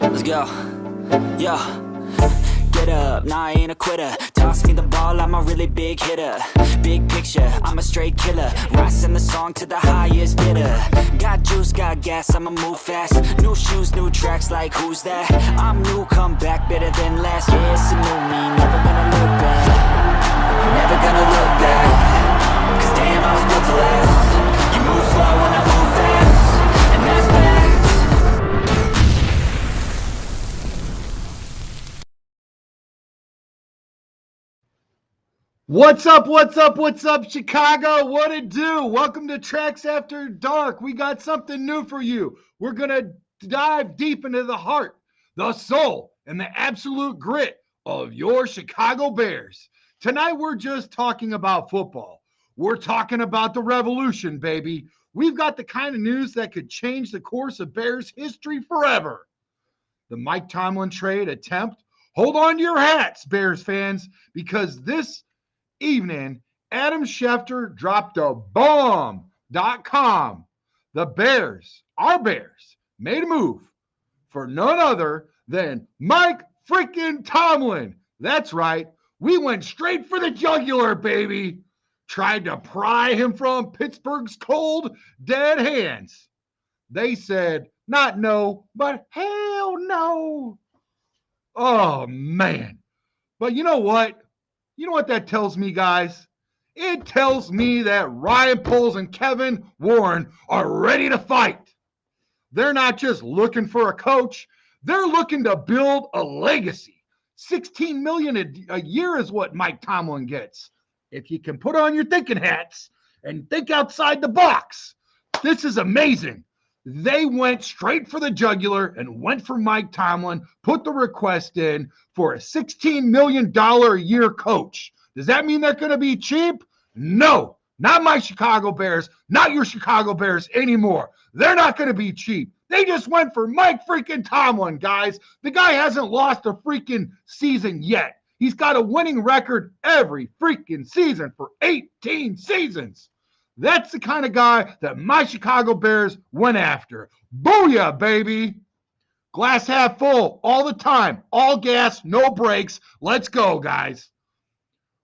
Let's go. Yo. Get up, nah, I ain't a quitter. Toss me the ball, I'm a really big hitter. Big picture, I'm a straight killer. Rising the song to the highest bidder. Got juice, got gas, I'ma move fast. New shoes, new tracks, like who's that? I'm new, come back, better than last. Yeah, it's a new me, never gonna look back. Never gonna look back. Cause damn, I was built to last. You move slow and I move fast. And that's facts. What's up, Chicago? What it do? Welcome to Tracks After Dark. We got something new for you. We're going to dive deep into the heart, the soul, and the absolute grit of your Chicago Bears. Tonight, we're just talking about football. We're talking about the revolution, baby. We've got the kind of news that could change the course of Bears history forever. The Mike Tomlin trade attempt. Hold on to your hats, Bears fans, because this evening, Adam Schefter dropped a bomb.com. The Bears, our Bears, made a move for none other than Mike freaking Tomlin. That's right. We went straight for the jugular, baby. Tried to pry him from Pittsburgh's cold, dead hands. They said, not no, but hell no. Oh, man. But you know what? You know what that tells me, guys? It tells me that Ryan Poles and Kevin Warren are ready to fight. They're not just looking for a coach. They're looking to build a legacy. $16 million a year is what Mike Tomlin gets. If you can put on your thinking hats and think outside the box, this is amazing. They went straight for the jugular and went for Mike Tomlin, put the request in for a $16 million a year coach. Does that mean they're going to be cheap? No, not my Chicago Bears, not your Chicago Bears anymore. They're not going to be cheap. They just went for Mike freaking Tomlin, guys. The guy hasn't lost a freaking season yet. He's got a winning record every freaking season for 18 seasons. That's the kind of guy that my Chicago Bears went after. Booyah, baby. Glass half full all the time. All gas, no brakes. Let's go, guys.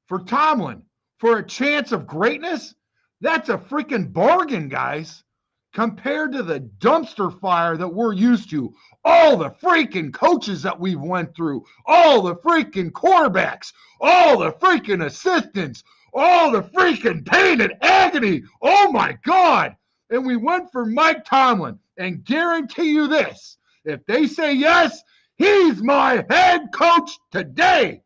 For Tomlin, for a chance of greatness, that's a freaking bargain, guys. Compared to the dumpster fire that we're used to. All the freaking coaches that we've went through. All the freaking quarterbacks. All the freaking assistants. Oh, the freaking pain and agony. Oh, my God. And we went for Mike Tomlin. And guarantee you this, if they say yes, he's my head coach today.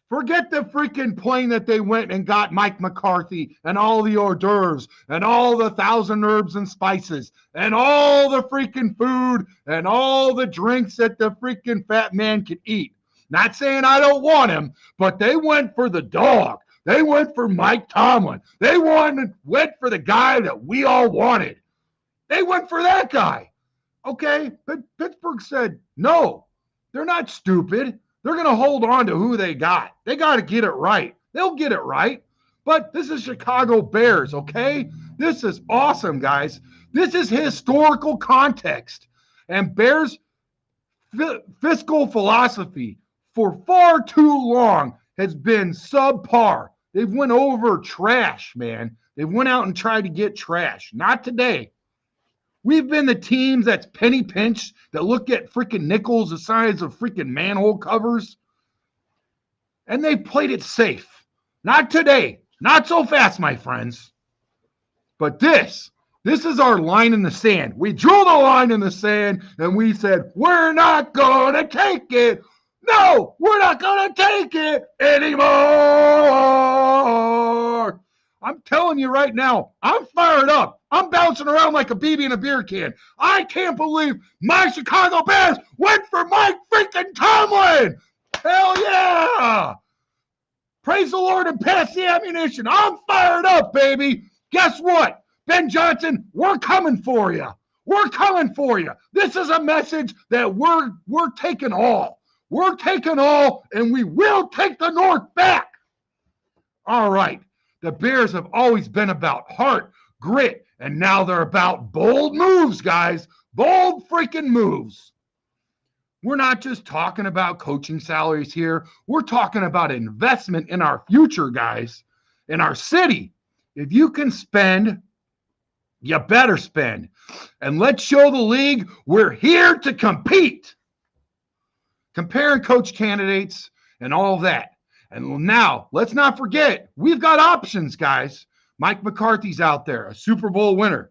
Forget the freaking plane that they went and got Mike McCarthy and all the hors d'oeuvres and all the 1,000 herbs and spices and all the freaking food and all the drinks that the freaking fat man can eat. Not saying I don't want him, but they went for the dog. They went for Mike Tomlin. They went for the guy that we all wanted. They went for that guy. Okay, but Pittsburgh said, no, they're not stupid. They're going to hold on to who they got. They got to get it right. They'll get it right. But this is Chicago Bears, okay? This is awesome, guys. This is historical context. And Bears' fiscal philosophy for far too long has been subpar. They've went over trash, man. They went out and tried to get trash. Not today. We've been the teams that's penny pinched, that look at freaking nickels the size of freaking manhole covers. And they played it safe. Not today. Not so fast, my friends. But this is our line in the sand. We drew the line in the sand and we said, we're not going to take it. No, we're not going to take it anymore. I'm telling you right now, I'm fired up. I'm bouncing around like a BB in a beer can. I can't believe my Chicago Bears went for Mike freaking Tomlin. Hell yeah. Praise the Lord and pass the ammunition. I'm fired up, baby. Guess what? Ben Johnson, we're coming for you. We're coming for you. This is a message that we're taking all. We're taking all, and we will take the North back. All right. The Bears have always been about heart, grit, and now they're about bold moves, guys. Bold freaking moves. We're not just talking about coaching salaries here. We're talking about investment in our future, guys, in our city. If you can spend, you better spend. And let's show the league we're here to compete. Comparing coach candidates and all of that. And now, let's not forget, we've got options, guys. Mike McCarthy's out there, a Super Bowl winner.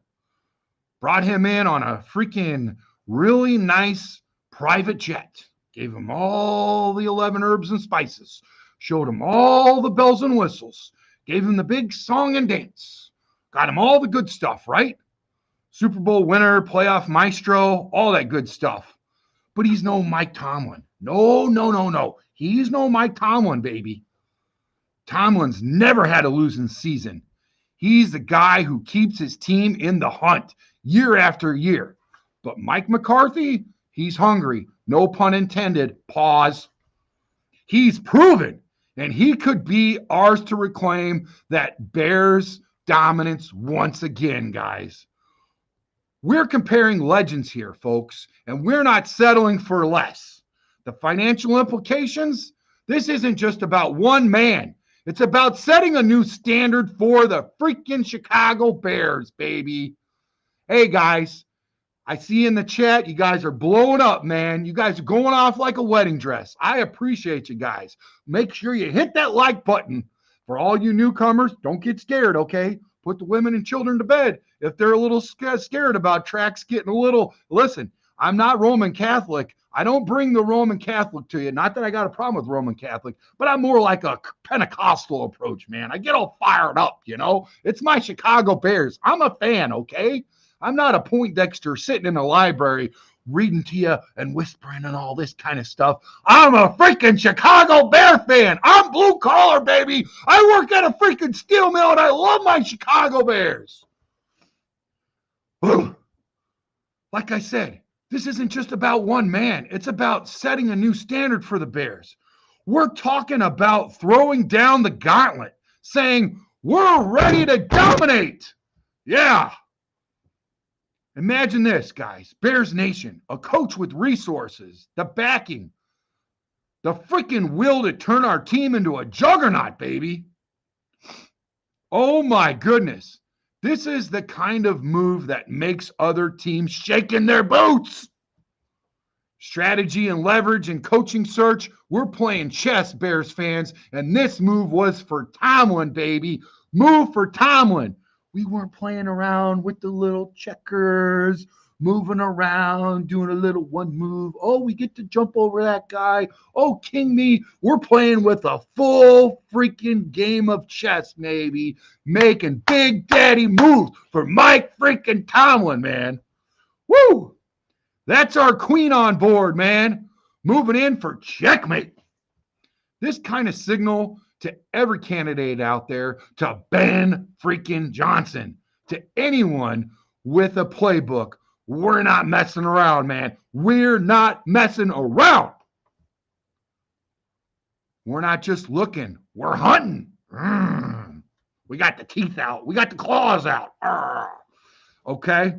Brought him in on a freaking really nice private jet. Gave him all the 11 herbs and spices. Showed him all the bells and whistles. Gave him the big song and dance. Got him all the good stuff, right? Super Bowl winner, playoff maestro, all that good stuff. But he's no Mike Tomlin. No. He's no Mike Tomlin, baby. Tomlin's never had a losing season. He's the guy who keeps his team in the hunt year after year. But Mike McCarthy, he's hungry. No pun intended. Pause. He's proven, and he could be ours to reclaim that Bears dominance once again, guys. We're comparing legends here, folks, and we're not settling for less. The financial implications, this isn't just about one man. It's about setting a new standard for the freaking Chicago Bears, baby. Hey, guys, I see in the chat you guys are blowing up, man. You guys are going off like a wedding dress. I appreciate you guys. Make sure you hit that like button. For all you newcomers, don't get scared, okay? Put the women and children to bed if they're a little scared about tracks getting a little. Listen, I'm not Roman Catholic. I don't bring the Roman Catholic to you. Not that I got a problem with Roman Catholic, but I'm more like a Pentecostal approach, man. I get all fired up, you know. It's my Chicago Bears. I'm a fan, okay? I'm not a Poindexter sitting in a library reading to you and whispering and all this kind of stuff. I'm a freaking Chicago Bear fan. I'm blue collar, baby. I work at a freaking steel mill and I love my Chicago Bears. Like I said, this isn't just about one man. It's about setting a new standard for the Bears. We're talking about throwing down the gauntlet, saying we're ready to dominate. Yeah. Imagine this, guys. Bears Nation, a coach with resources, the backing, the freaking will to turn our team into a juggernaut, baby. Oh, my goodness. This is the kind of move that makes other teams shake in their boots. Strategy and leverage and coaching search. We're playing chess, Bears fans, and this move was for Tomlin, baby. Move for Tomlin. We weren't playing around with the little checkers, moving around, doing a little one move. Oh, we get to jump over that guy. Oh, king me. We're playing with a full freaking game of chess, maybe. Making big daddy moves for Mike freaking Tomlin, man. Woo! That's our queen on board, man. Moving in for checkmate. This kind of signal to every candidate out there, to Ben freaking Johnson, to anyone with a playbook. We're not messing around, man. We're not messing around. We're not just looking. We're hunting. We got the teeth out. We got the claws out. Okay?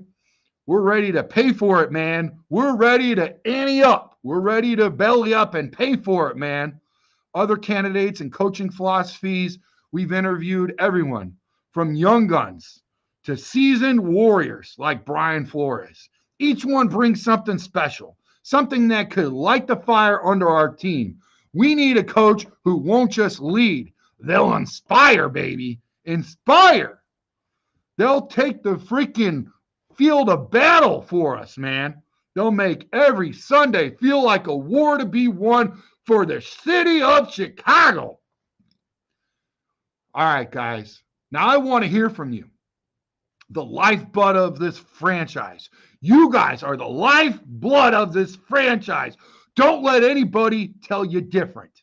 We're ready to pay for it, man. We're ready to ante up. We're ready to belly up and pay for it, man. Other candidates and coaching philosophies, we've interviewed everyone from young guns to seasoned warriors like Brian Flores. Each one brings something special, something that could light the fire under our team. We need a coach who won't just lead. They'll inspire, baby. Inspire. They'll take the freaking field of battle for us, man. They'll make every Sunday feel like a war to be won for the city of Chicago. All right, guys. Now I want to hear from you. The lifeblood of this franchise. You guys are the lifeblood of this franchise. Don't let anybody tell you different.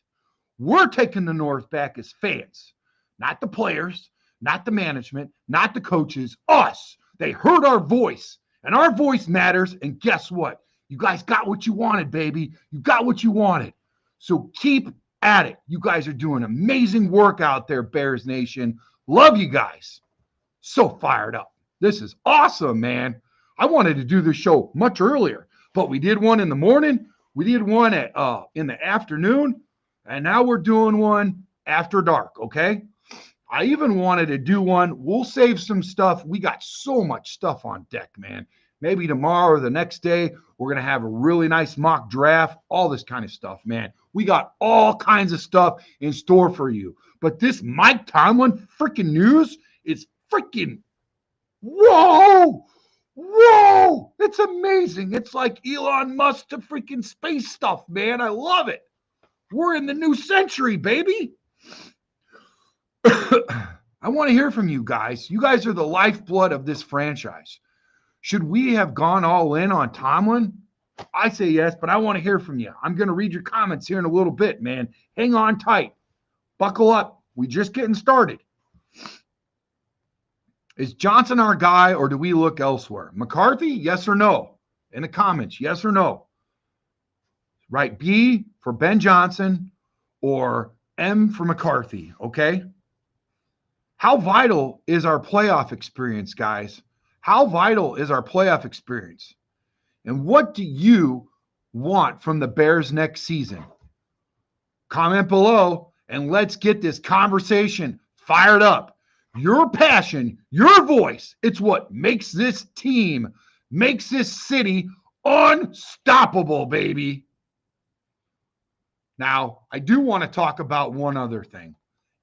We're taking the North back as fans, not the players, not the management, not the coaches, us. They heard our voice, and our voice matters. And guess what? You guys got what you wanted, baby. You got what you wanted. So keep at it. You guys are doing amazing work out there, Bears Nation. Love you guys. So fired up. This is awesome, man. I wanted to do this show much earlier, but we did one in the morning. We did one at in the afternoon, and now we're doing one after dark, okay? I even wanted to do one. We'll save some stuff. We got so much stuff on deck, man. Maybe tomorrow or the next day, we're going to have a really nice mock draft, all this kind of stuff, man. We got all kinds of stuff in store for you. But this Mike Tomlin freaking news is freaking, whoa, whoa. It's amazing. It's like Elon Musk to freaking space stuff, man. I love it. We're in the new century, baby. I want to hear from you guys. You guys are the lifeblood of this franchise. Should we have gone all in on Tomlin? I say yes, but I want to hear from you. I'm going to read your comments here in a little bit, man. Hang on tight. Buckle up. We just getting started. Is Johnson our guy, or do we look elsewhere? McCarthy, yes or no? In the comments, yes or no? Write B for Ben Johnson or M for McCarthy, okay? How vital is our playoff experience, guys? How vital is our playoff experience? And what do you want from the Bears next season? Comment below and let's get this conversation fired up. Your passion, your voice, it's what makes this team, makes this city unstoppable, baby. Now, I do want to talk about one other thing.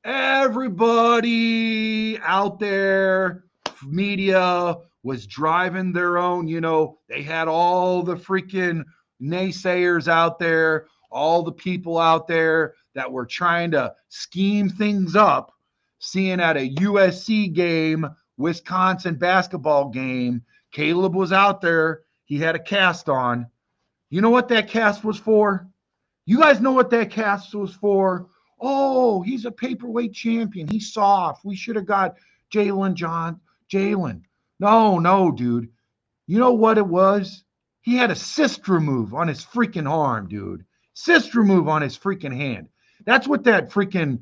Everybody out there, media, was driving their own, they had all the freaking naysayers out there, all the people out there that were trying to scheme things up, seeing at a USC game, Wisconsin basketball game, Caleb was out there. He had a cast on. You know what that cast was for? You guys know what that cast was for? Oh, he's a paperweight champion. He's soft. We should have got Jalen. No, dude. You know what it was? He had a cyst remove on his freaking arm, dude. Cyst remove on his freaking hand. That's what that freaking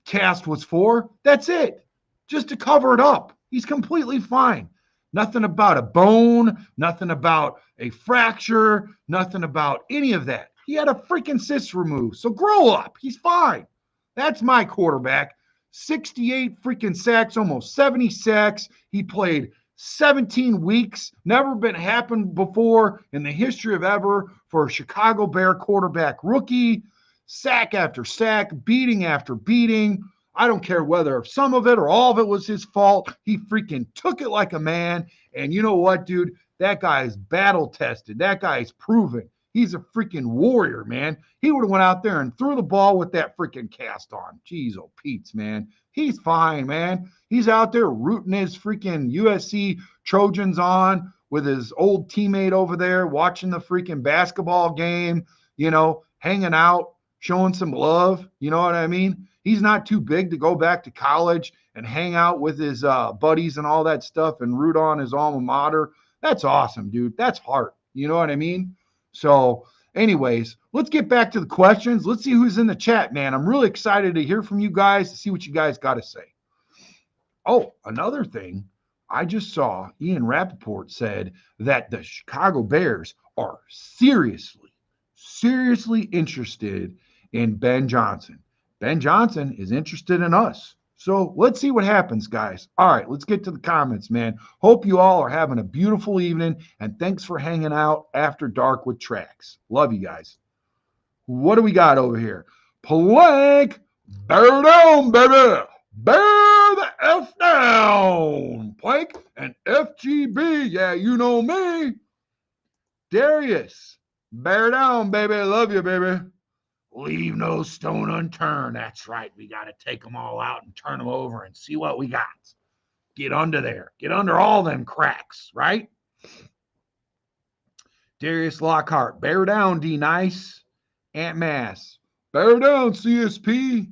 cast was for. That's it. Just to cover it up. He's completely fine. Nothing about a bone, nothing about a fracture, nothing about any of that. He had a freaking cyst removed. So grow up. He's fine. That's my quarterback. 68 freaking sacks, almost 70 sacks. He played 17 weeks. Never been happened before in the history of ever for a Chicago Bear quarterback rookie. Sack after sack, beating after beating. I don't care whether some of it or all of it was his fault. He freaking took it like a man. And you know what, dude? That guy is battle tested. That guy is proven. He's a freaking warrior, man. He would have went out there and threw the ball with that freaking cast on. Jeez, oh, Pete's, man. He's fine, man. He's out there rooting his freaking USC Trojans on with his old teammate over there, watching the freaking basketball game, hanging out, showing some love. You know what I mean? He's not too big to go back to college and hang out with his buddies and all that stuff and root on his alma mater. That's awesome, dude. That's heart. You know what I mean? So anyways, let's get back to the questions. Let's see who's in the chat, man. I'm really excited to hear from you guys, to see what you guys got to say. Oh, another thing, I just saw Ian Rappaport said that the Chicago Bears are seriously interested in Ben Johnson. Ben Johnson is interested in us. So let's see what happens, guys. All right, let's get to the comments, man. Hope you all are having a beautiful evening, and thanks for hanging out after dark with Trax. Love you guys. What do we got over here? Plank, bear down, baby. Bear the F down. Plank and FGB. Yeah, you know me. Darius, bear down, baby. Love you, baby. Leave no stone unturned. That's right. We got to take them all out and turn them over and see what we got. Get under there. Get under all them cracks, right? Darius Lockhart. Bear down, D. Nice. Aunt Mass. Bear down, CSP.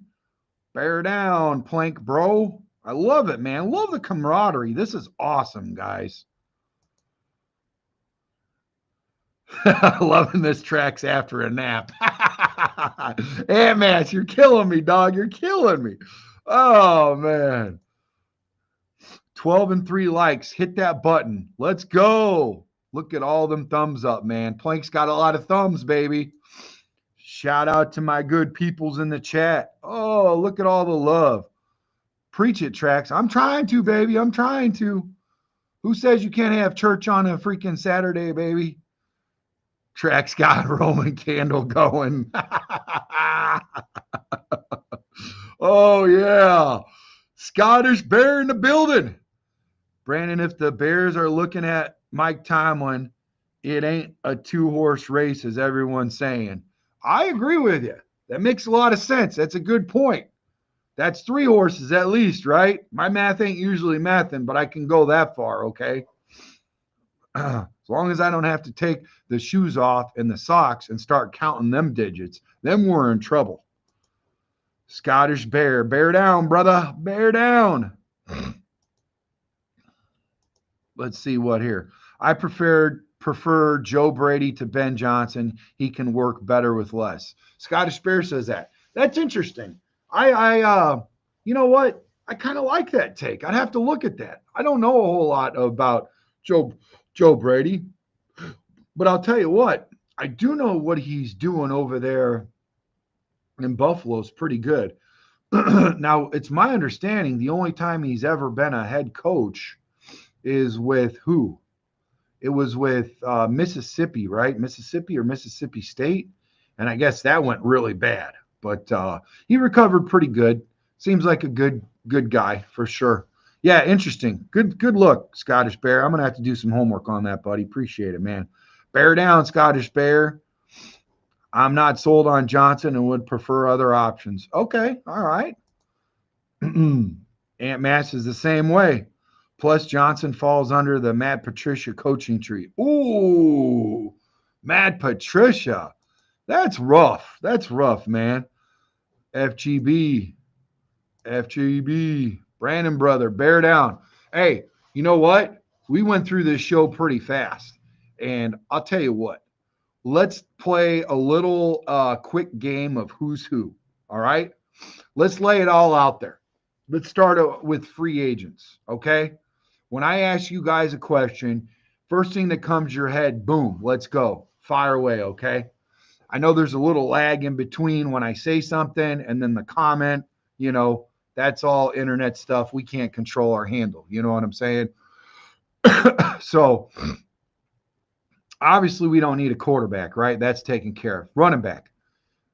Bear down, Plank Bro. I love it, man. Love the camaraderie. This is awesome, guys. Loving this tracks after a nap. Hey, Mass, you're killing me, dog. You're killing me. Oh, man. 12 and 3 likes. Hit that button. Let's go. Look at all them thumbs up, man. Plank's got a lot of thumbs, baby. Shout out to my good peoples in the chat. Oh, look at all the love. Preach it, Trax. I'm trying to, baby. I'm trying to. Who says you can't have church on a freaking Saturday, baby? Trax got a Roman candle going. Oh, yeah. Scottish Bear in the building. Brandon, if the Bears are looking at Mike Tomlin, it ain't a 2-horse race, as everyone's saying. I agree with you. That makes a lot of sense. That's a good point. That's 3 horses at least, right? My math ain't usually mathing, but I can go that far, okay? As long as I don't have to take the shoes off and the socks and start counting them digits, then we're in trouble. Scottish Bear. Bear down, brother. Bear down. Let's see what here. I prefer Joe Brady to Ben Johnson. He can work better with less. Scottish Bear says that. That's interesting. I you know what? I kind of like that take. I'd have to look at that. I don't know a whole lot about Joe Brady, but I'll tell you what. I do know what he's doing over there in Buffalo is pretty good. Now, it's my understanding the only time he's ever been a head coach is with who? It was with Mississippi, right? Mississippi or Mississippi State. And I guess that went really bad. But he recovered pretty good. Seems like a good guy for sure. Yeah, interesting. Good look, Scottish Bear. I'm going to have to do some homework on that, buddy. Appreciate it, man. Bear down, Scottish Bear. I'm not sold on Johnson and would prefer other options. Okay, all right. Aunt Mass is the same way. Plus, Johnson falls under the Matt Patricia coaching tree. Ooh, Matt Patricia. That's rough. That's rough, man. FGB. Brandon, brother, bear down. Hey, you know what? We went through this show pretty fast. And I'll tell you what. Let's play a little quick game of who's who. All right? Let's lay it all out there. Let's start with free agents, okay? When I ask you guys a question, first thing that comes to your head, boom, let's go. Fire away, okay? I know there's a little lag in between when I say something and then the comment, you know, that's all internet stuff. We can't control or handle. You know what I'm saying? So, obviously, we don't need a quarterback, right? That's taken care of. Running back.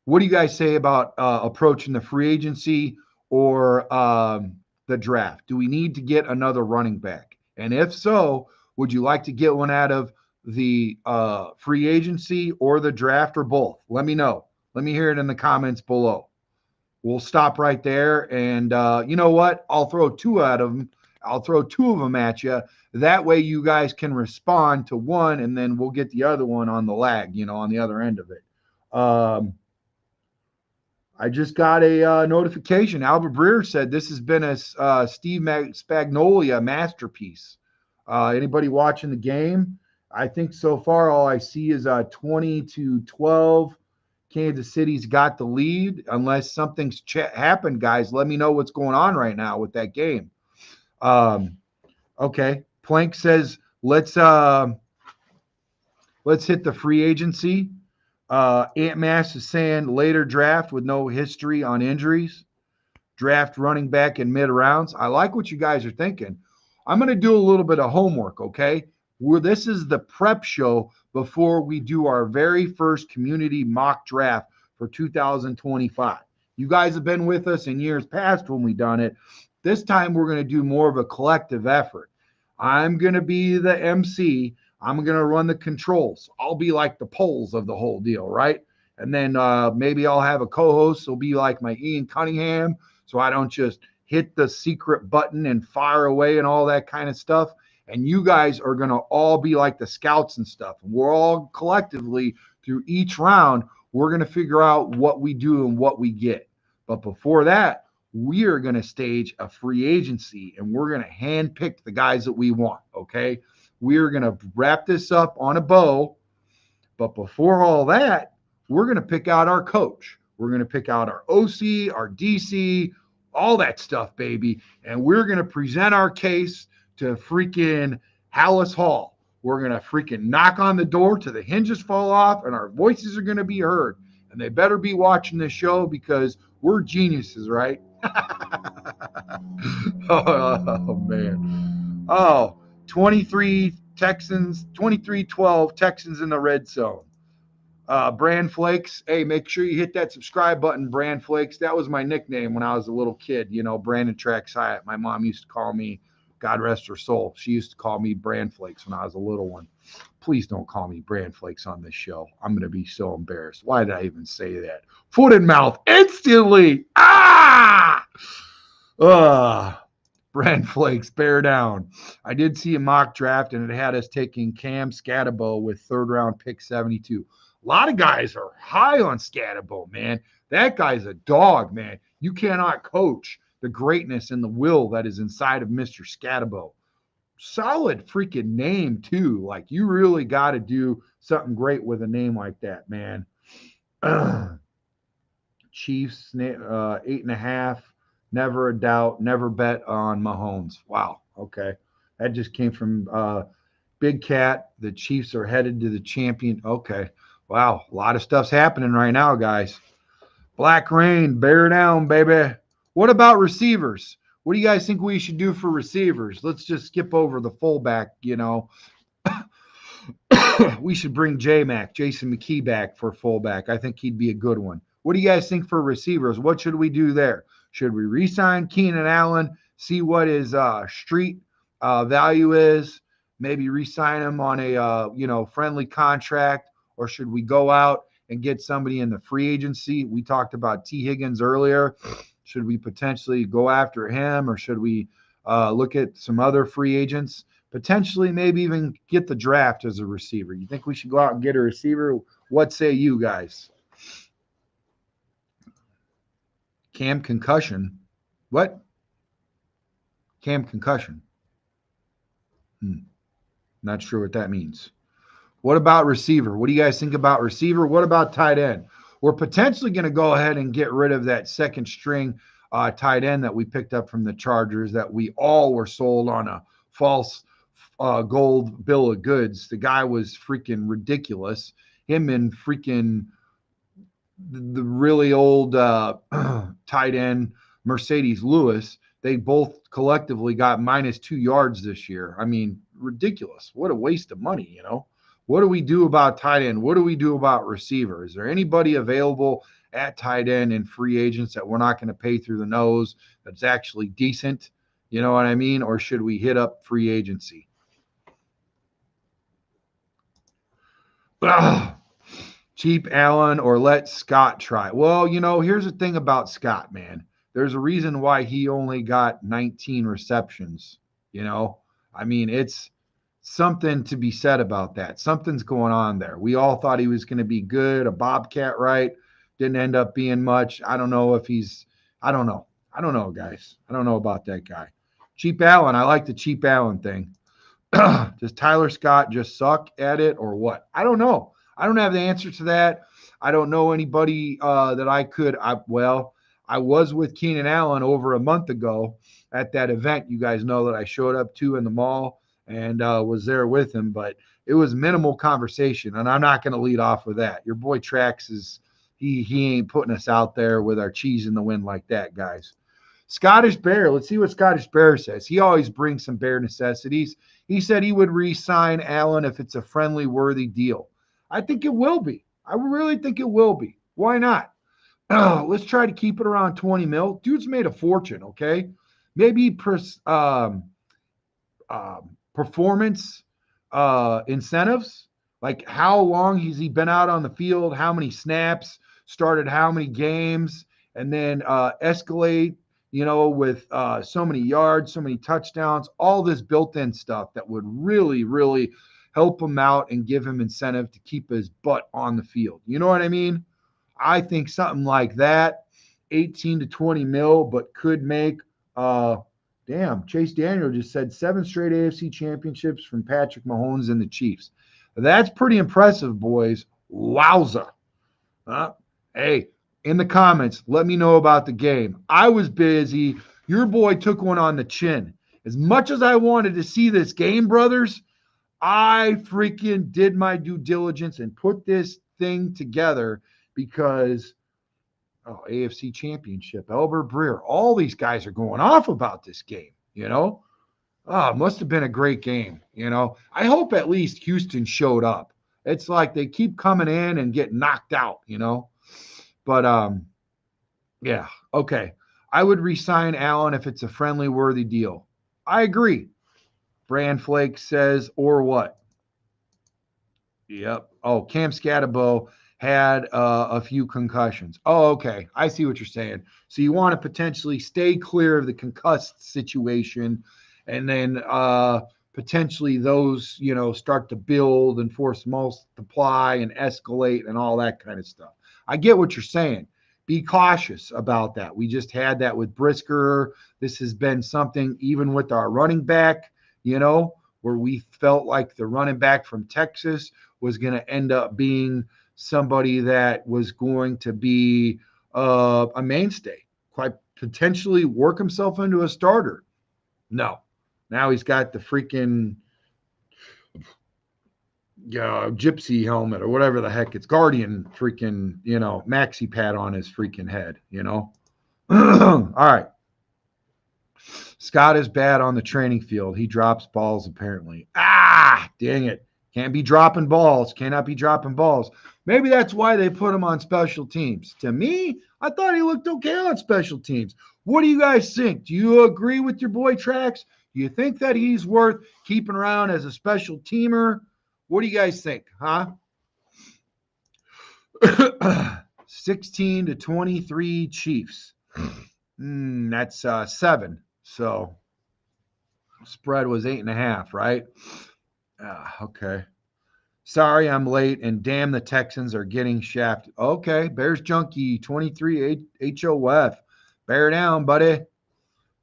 What do you guys say about approaching the free agency or the draft? Do we need to get another running back? And if so, would you like to get one out of the free agency or the draft or both? Let me know. Let me hear it in the comments below. We'll stop right there. And you know what? I'll throw 2 out of them. I'll throw 2 of them at you. That way you guys can respond to one, and then we'll get the other one on the lag, you know, on the other end of it. I just got a notification. Albert Breer said this has been a Steve Spagnuolo masterpiece. Anybody watching the game? I think so far all I see is 20-12. Kansas City's got the lead. Unless something's happened, guys, let me know what's going on right now with that game. Okay. Plank says let's hit the free agency. Aunt Mass is saying later draft with no history on injuries. Draft running back in mid rounds. I like what you guys are thinking. I'm going to do a little bit of homework, okay? This is the prep show before we do our very first community mock draft for 2025. You guys have been with us in years past when we've done it. This time we're going to do more of a collective effort. I'm going to be the MC. I'm going to run the controls. I'll be like the polls of the whole deal, right? And then maybe I'll have a co-host. It'll be like my Ian Cunningham, so I don't just hit the secret button and fire away and all that kind of stuff. And you guys are going to all be like the scouts and stuff. We're all collectively through each round, we're going to figure out what we do and what we get. But before that, we are going to stage a free agency and we're going to handpick the guys that we want, okay? We're going to wrap this up on a bow. But before all that, we're going to pick out our coach. We're going to pick out our OC, our DC, all that stuff, baby. And we're going to present our case to freaking Hallis Hall. We're going to freaking knock on the door till the hinges fall off and our voices are going to be heard. And they better be watching this show because we're geniuses, right? Oh, man. Oh, 23 Texans, 23-12 Texans in the red zone. Bran Flakes. Hey, make sure you hit that subscribe button, Bran Flakes. That was my nickname when I was a little kid. You know, Brandon Trax Hiatt. My mom used to call me, God rest her soul, she used to call me Bran Flakes when I was a little one. Please don't call me Bran Flakes on this show. I'm going to be so embarrassed. Why did I even say that? Foot in mouth instantly. Ah! Bran Flakes, bear down. I did see a mock draft, and it had us taking Cam Scatabo with third-round pick 72. A lot of guys are high on Scatabo, man. That guy's a dog, man. You cannot coach the greatness and the will that is inside of Mr. Scatabo. Solid freaking name, too. Like, you really got to do something great with a name like that, man. Chiefs, 8.5. Never a doubt. Never bet on Mahomes. Wow. Okay. That just came from Big Cat. The Chiefs are headed to the champion. Okay. Wow. A lot of stuff's happening right now, guys. Black Rain, bear down, baby. What about receivers? What do you guys think we should do for receivers? Let's just skip over the fullback, you know. We should bring J-Mac, Jason McKee, back for fullback. I think he'd be a good one. What do you guys think for receivers? What should we do there? Should we re-sign Keenan Allen, see what his street value is, maybe re-sign him on a friendly contract, or should we go out and get somebody in the free agency? We talked about T. Higgins earlier. Should we potentially go after him, or should we look at some other free agents? Potentially maybe even get the draft as a receiver. You think we should go out and get a receiver? What say you guys? Cam concussion. What? Cam concussion. Not sure what that means. What about receiver? What do you guys think about receiver? What about tight end? We're potentially going to go ahead and get rid of that second string tight end that we picked up from the Chargers that we all were sold on a false gold bill of goods. The guy was freaking ridiculous. Him and freaking the really old tight end Mercedes Lewis, they both collectively got -2 yards this year. I mean, ridiculous. What a waste of money, you know. What do we do about tight end? What do we do about receiver? Is there anybody available at tight end in free agents that we're not going to pay through the nose that's actually decent? You know what I mean? Or should we hit up free agency? Cheap Allen or let Scott try. Well, you know, here's the thing about Scott, man. There's a reason why he only got 19 receptions, you know. I mean, it's something to be said about that. Something's going on there. We all thought he was going to be good, a Bobcat, right? Didn't end up being much. I don't know if he's – I don't know, guys. I don't know about that guy. Cheap Allen, I like the Cheap Allen thing. Does Tyler Scott just suck at it or what? I don't know. I don't have the answer to that. I don't know anybody that I could. I was with Keenan Allen over a month ago at that event. You guys know that I showed up to in the mall and was there with him, but it was minimal conversation, and I'm not going to lead off with that. Your boy Trax is he ain't putting us out there with our cheese in the wind like that, guys. Scottish Bear, let's see what Scottish Bear says. He always brings some Bear necessities. He said he would re-sign Allen if it's a friendly, worthy deal. I think it will be. I really think it will be. Why not? Let's try to keep it around 20 mil. Dude's made a fortune, okay? Maybe performance incentives, like how long has he been out on the field, how many snaps, started how many games, and then escalate, you know, with so many yards, so many touchdowns, all this built-in stuff that would really, really help him out and give him incentive to keep his butt on the field. You know what I mean? I think something like that, 18 to 20 mil, but could make Chase Daniel just said 7 straight AFC championships from Patrick Mahomes and the Chiefs. That's pretty impressive, boys. Wowza. Hey, in the comments, let me know about the game. I was busy. Your boy took one on the chin. As much as I wanted to see this game, brothers, I freaking did my due diligence and put this thing together because AFC Championship, Albert Breer, all these guys are going off about this game, you know? Oh, it must have been a great game, you know? I hope at least Houston showed up. It's like they keep coming in and get knocked out, you know? But yeah, okay. I would resign Allen if it's a friendly, worthy deal. I agree. Bran Flake says, or what? Yep. Oh, Cam Scatabo had a few concussions. Oh, okay. I see what you're saying. So you want to potentially stay clear of the concussed situation, and then potentially those, start to build and force multiply and escalate and all that kind of stuff. I get what you're saying. Be cautious about that. We just had that with Brisker. This has been something even with our running back, where we felt like the running back from Texas was going to end up being somebody that was going to be a mainstay, quite potentially work himself into a starter. No. Now he's got the freaking gypsy helmet or whatever the heck it's, Guardian freaking, maxi pad on his freaking head, All right. Scott is bad on the training field. He drops balls, apparently. Dang it. Can't be dropping balls. Cannot be dropping balls. Maybe that's why they put him on special teams. To me, I thought he looked okay on special teams. What do you guys think? Do you agree with your boy Trax? Do you think that he's worth keeping around as a special teamer? What do you guys think, huh? 16-23 Chiefs. That's 7. So spread was 8.5, right? Okay. Sorry, I'm late, and damn, the Texans are getting shafted. Okay, Bears Junkie 23 HOF. Bear down, buddy.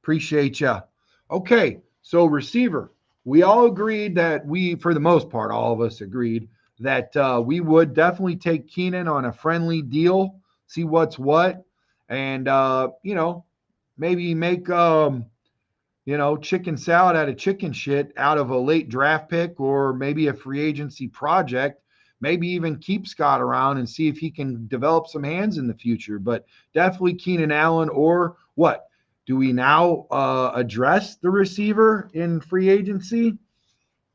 Appreciate ya. Okay, so receiver. We all agreed that for the most part, all of us agreed that we would definitely take Keenan on a friendly deal, see what's what, and maybe make chicken salad out of chicken shit out of a late draft pick or maybe a free agency project. Maybe even keep Scott around and see if he can develop some hands in the future. But definitely Keenan Allen, or what? Do we now address the receiver in free agency?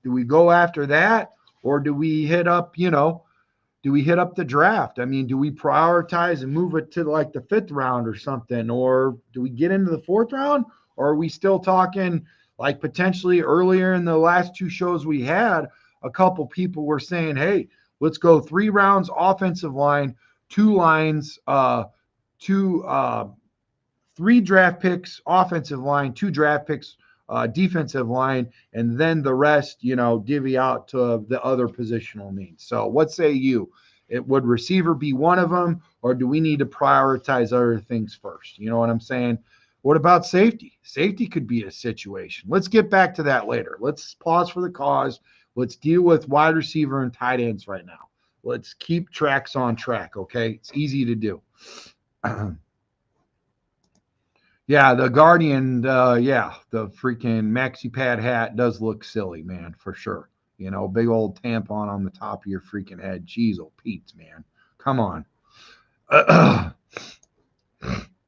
Do we go after that? Or do we hit up, the draft? I mean, do we prioritize and move it to like the 5th round or something? Or do we get into the 4th round? Or are we still talking like potentially earlier in the last 2 shows we had, a couple people were saying, hey, let's go 3 rounds offensive line, 2 lines, 3 draft picks offensive line, 2 draft picks defensive line, and then the rest, divvy out to the other positional needs. So what say you? Would receiver be one of them, or do we need to prioritize other things first? You know what I'm saying? What about safety? Safety could be a situation. Let's get back to that later. Let's pause for the cause. Let's deal with wide receiver and tight ends right now. Let's keep tracks on track, okay? It's easy to do. Yeah, the Guardian, the freaking maxi pad hat does look silly, man, for sure. Big old tampon on the top of your freaking head. Jeez, oh, Pete, man. Come on.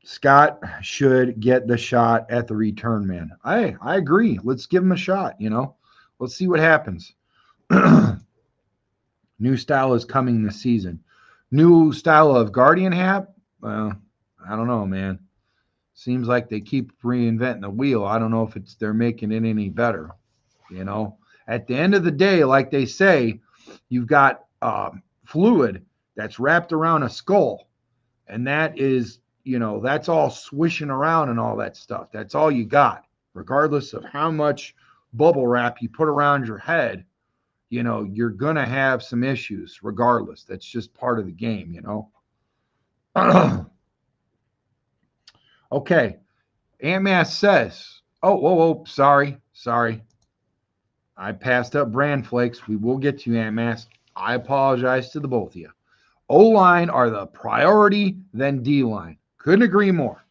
Scott should get the shot at the return man. I agree. Let's give him a shot, Let's see what happens. New style is coming this season. New style of Guardian hat? Well, I don't know, man. Seems like they keep reinventing the wheel. I don't know if they're making it any better. At the end of the day, like they say, you've got fluid that's wrapped around a skull, and that is, that's all swishing around and all that stuff. That's all you got, regardless of how much bubble wrap you put around your head. You're going to have some issues regardless. That's just part of the game, Okay. Ant-Mass says, whoa, sorry. I passed up Bran Flakes. We will get to you, Ant-Mass. I apologize to the both of you. O-line are the priority, then D-line. Couldn't agree more.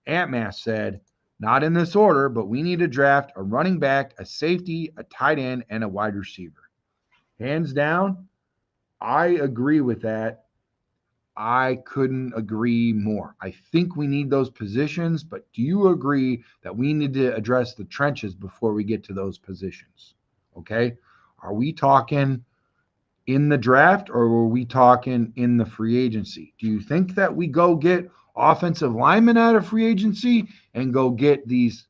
Ant-Mass said, Not in this order, but we need to draft a running back, a safety, a tight end, and a wide receiver. Hands down, I agree with that. I couldn't agree more. I think we need those positions, but do you agree that we need to address the trenches before we get to those positions? Okay. Are we talking in the draft or are we talking in the free agency? Do you think that we go get offensive linemen out of free agency and go get these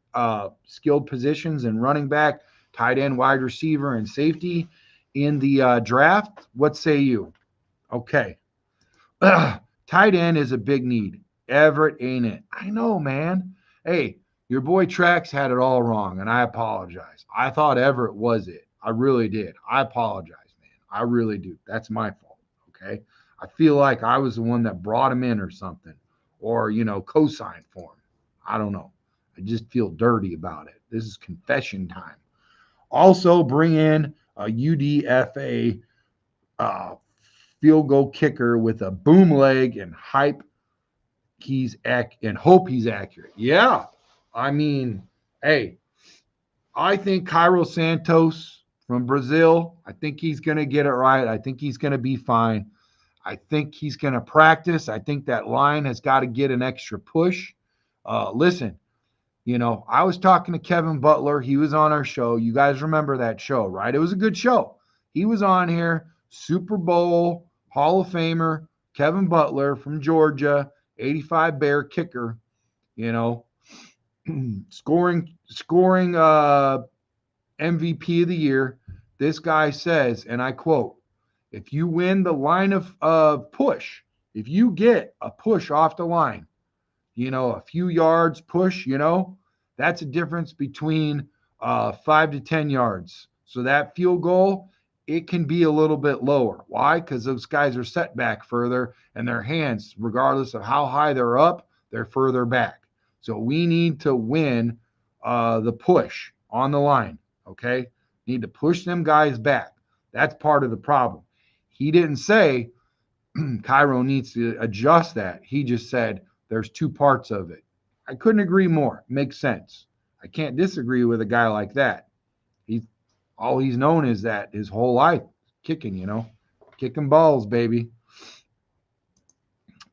skilled positions and running back, tight end, wide receiver, and safety in the draft? What say you? Okay. Tight end is a big need. Everett ain't it. I know, man. Hey, your boy Trax had it all wrong, and I apologize. I thought Everett was it. I really did. I apologize, man. I really do. That's my fault. Okay. I feel like I was the one that brought him in or something, or, co-signed for him. I don't know. I just feel dirty about it. This is confession time. Also, bring in a UDFA field goal kicker with a boom leg and hope he's accurate. Yeah. I mean, hey, I think Cairo Santos from Brazil, I think he's going to get it right. I think he's going to be fine. I think he's going to practice. I think that line has got to get an extra push. Listen, I was talking to Kevin Butler. He was on our show. You guys remember that show, right? It was a good show. He was on here, Super Bowl Hall of Famer, Kevin Butler from Georgia, 85 Bear kicker, scoring MVP of the year. This guy says, and I quote, if you win the line of push, if you get a push off the line, a few yards push, that's a difference between 5 to 10 yards. So that field goal, it can be a little bit lower. Why? Because those guys are set back further and their hands, regardless of how high they're up, they're further back. So we need to win the push on the line, okay? Need to push them guys back. That's part of the problem. He didn't say Cairo needs to adjust that. He just said there's two parts of it. I couldn't agree more. Makes sense. I can't disagree with a guy like that. All he's known is that his whole life, kicking, kicking balls, baby.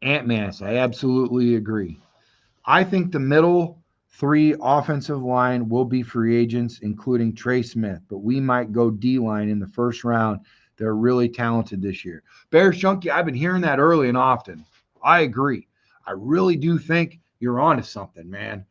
Ant-Mass, I absolutely agree. I think the middle three offensive line will be free agents, including Trey Smith, but we might go D-line in the first round. They're really talented this year. Bears Junkie, I've been hearing that early and often. I agree. I really do think you're onto something, man.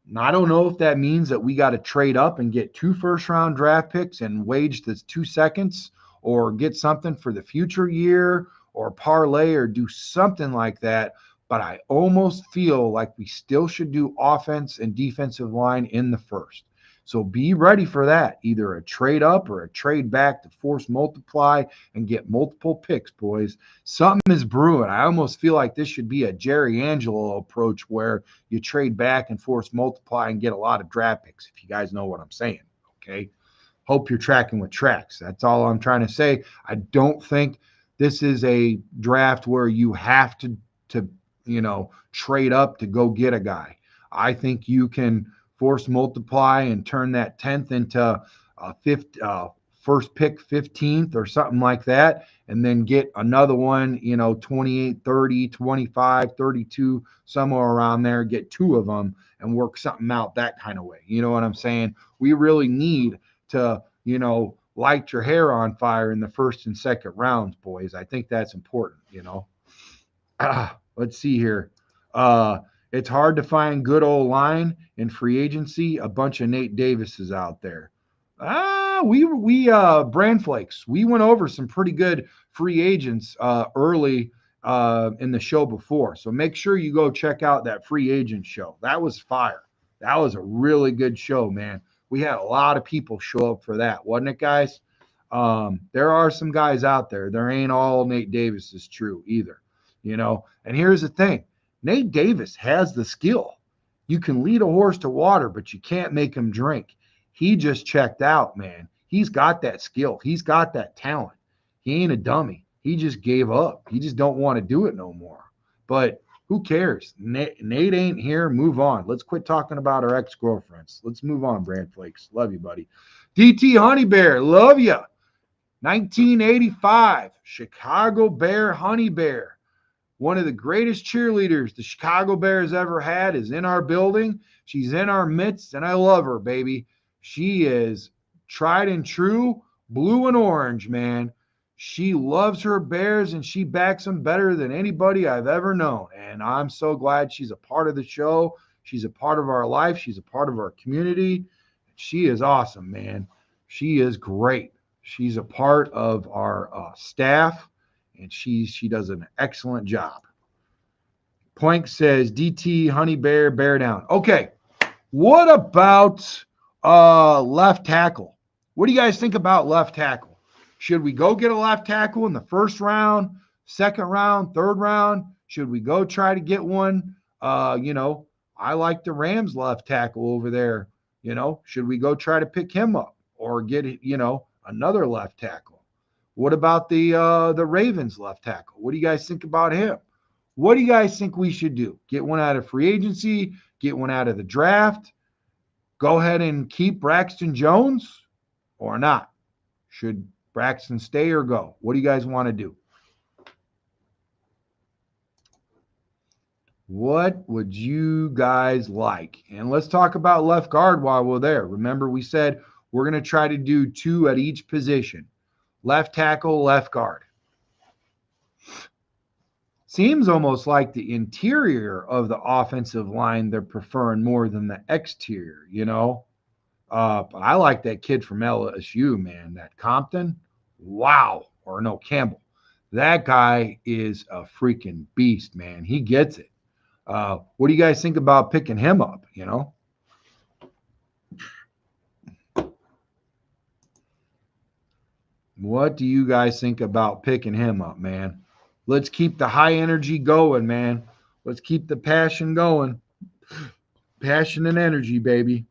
And I don't know if that means that we got to trade up and get 2 first-round draft picks and wage the 2 seconds, or get something for the future year, or parlay, or do something like that. But I almost feel like we still should do offense and defensive line in the first. So be ready for that. Either a trade up or a trade back to force multiply and get multiple picks, boys. Something is brewing. I almost feel like this should be a Jerry Angelo approach where you trade back and force multiply and get a lot of draft picks, if you guys know what I'm saying. Okay. Hope you're tracking with tracks. That's all I'm trying to say. I don't think this is a draft where you have to trade up to go get a guy. I think you can force multiply and turn that 10th into a first pick 15th or something like that, and then get another one, 28, 30, 25, 32, somewhere around there, get 2 of them and work something out that kind of way. You know what I'm saying? We really need to, light your hair on fire in the first and second rounds, boys. I think that's important, Let's see here. It's hard to find good old line in free agency. A bunch of Nate Davises out there. We brand flakes. We went over some pretty good free agents early in the show before. So make sure you go check out that free agent show. That was fire. That was a really good show, man. We had a lot of people show up for that, wasn't it, guys? There are some guys out there. There ain't all Nate Davis is true either, And here's the thing. Nate Davis has the skill. You can lead a horse to water, but you can't make him drink. He just checked out, man. He's got that skill. He's got that talent. He ain't a dummy. He just gave up. He just don't want to do it no more. But Who cares? Nate ain't here. Move on. Let's quit talking about our ex-girlfriends. Let's move on, Brand Flakes. Love you, buddy. DT Honey Bear, love you. 1985, Chicago Bear Honey Bear. One of the greatest cheerleaders the Chicago Bears ever had is in our building. She's in our midst, and I love her, baby. She is tried and true, blue and orange, man. She loves her Bears, and she backs them better than anybody I've ever known. And I'm so glad she's a part of the show. She's a part of our life. She's a part of our community. She is awesome, man. She is great. She's a part of our staff, and she does an excellent job. Plank says, DT, Honey Bear, bear down. Okay, what about left tackle? What do you guys think about left tackle? Should we go get a left tackle in the first round, second round, third round? Should we go try to get one? I like the Rams left tackle over there. Should we go try to pick him up or get, another left tackle? What about the Ravens left tackle? What do you guys think about him? What do you guys think we should do? Get one out of free agency, get one out of the draft, go ahead and keep Braxton Jones or not? Should Braxton stay or go? What do you guys want to do? What would you guys like? And let's talk about left guard while we're there. Remember, we said we're going to try to do 2 at each position. Left tackle, left guard. Seems almost like the interior of the offensive line they're preferring more than the exterior, But I like that kid from LSU, man, that Compton. Wow. Or no, Campbell. That guy is a freaking beast, man. He gets it. What do you guys think about picking him up, What do you guys think about picking him up, man? Let's keep the high energy going, man. Let's keep the passion going. Passion and energy, baby.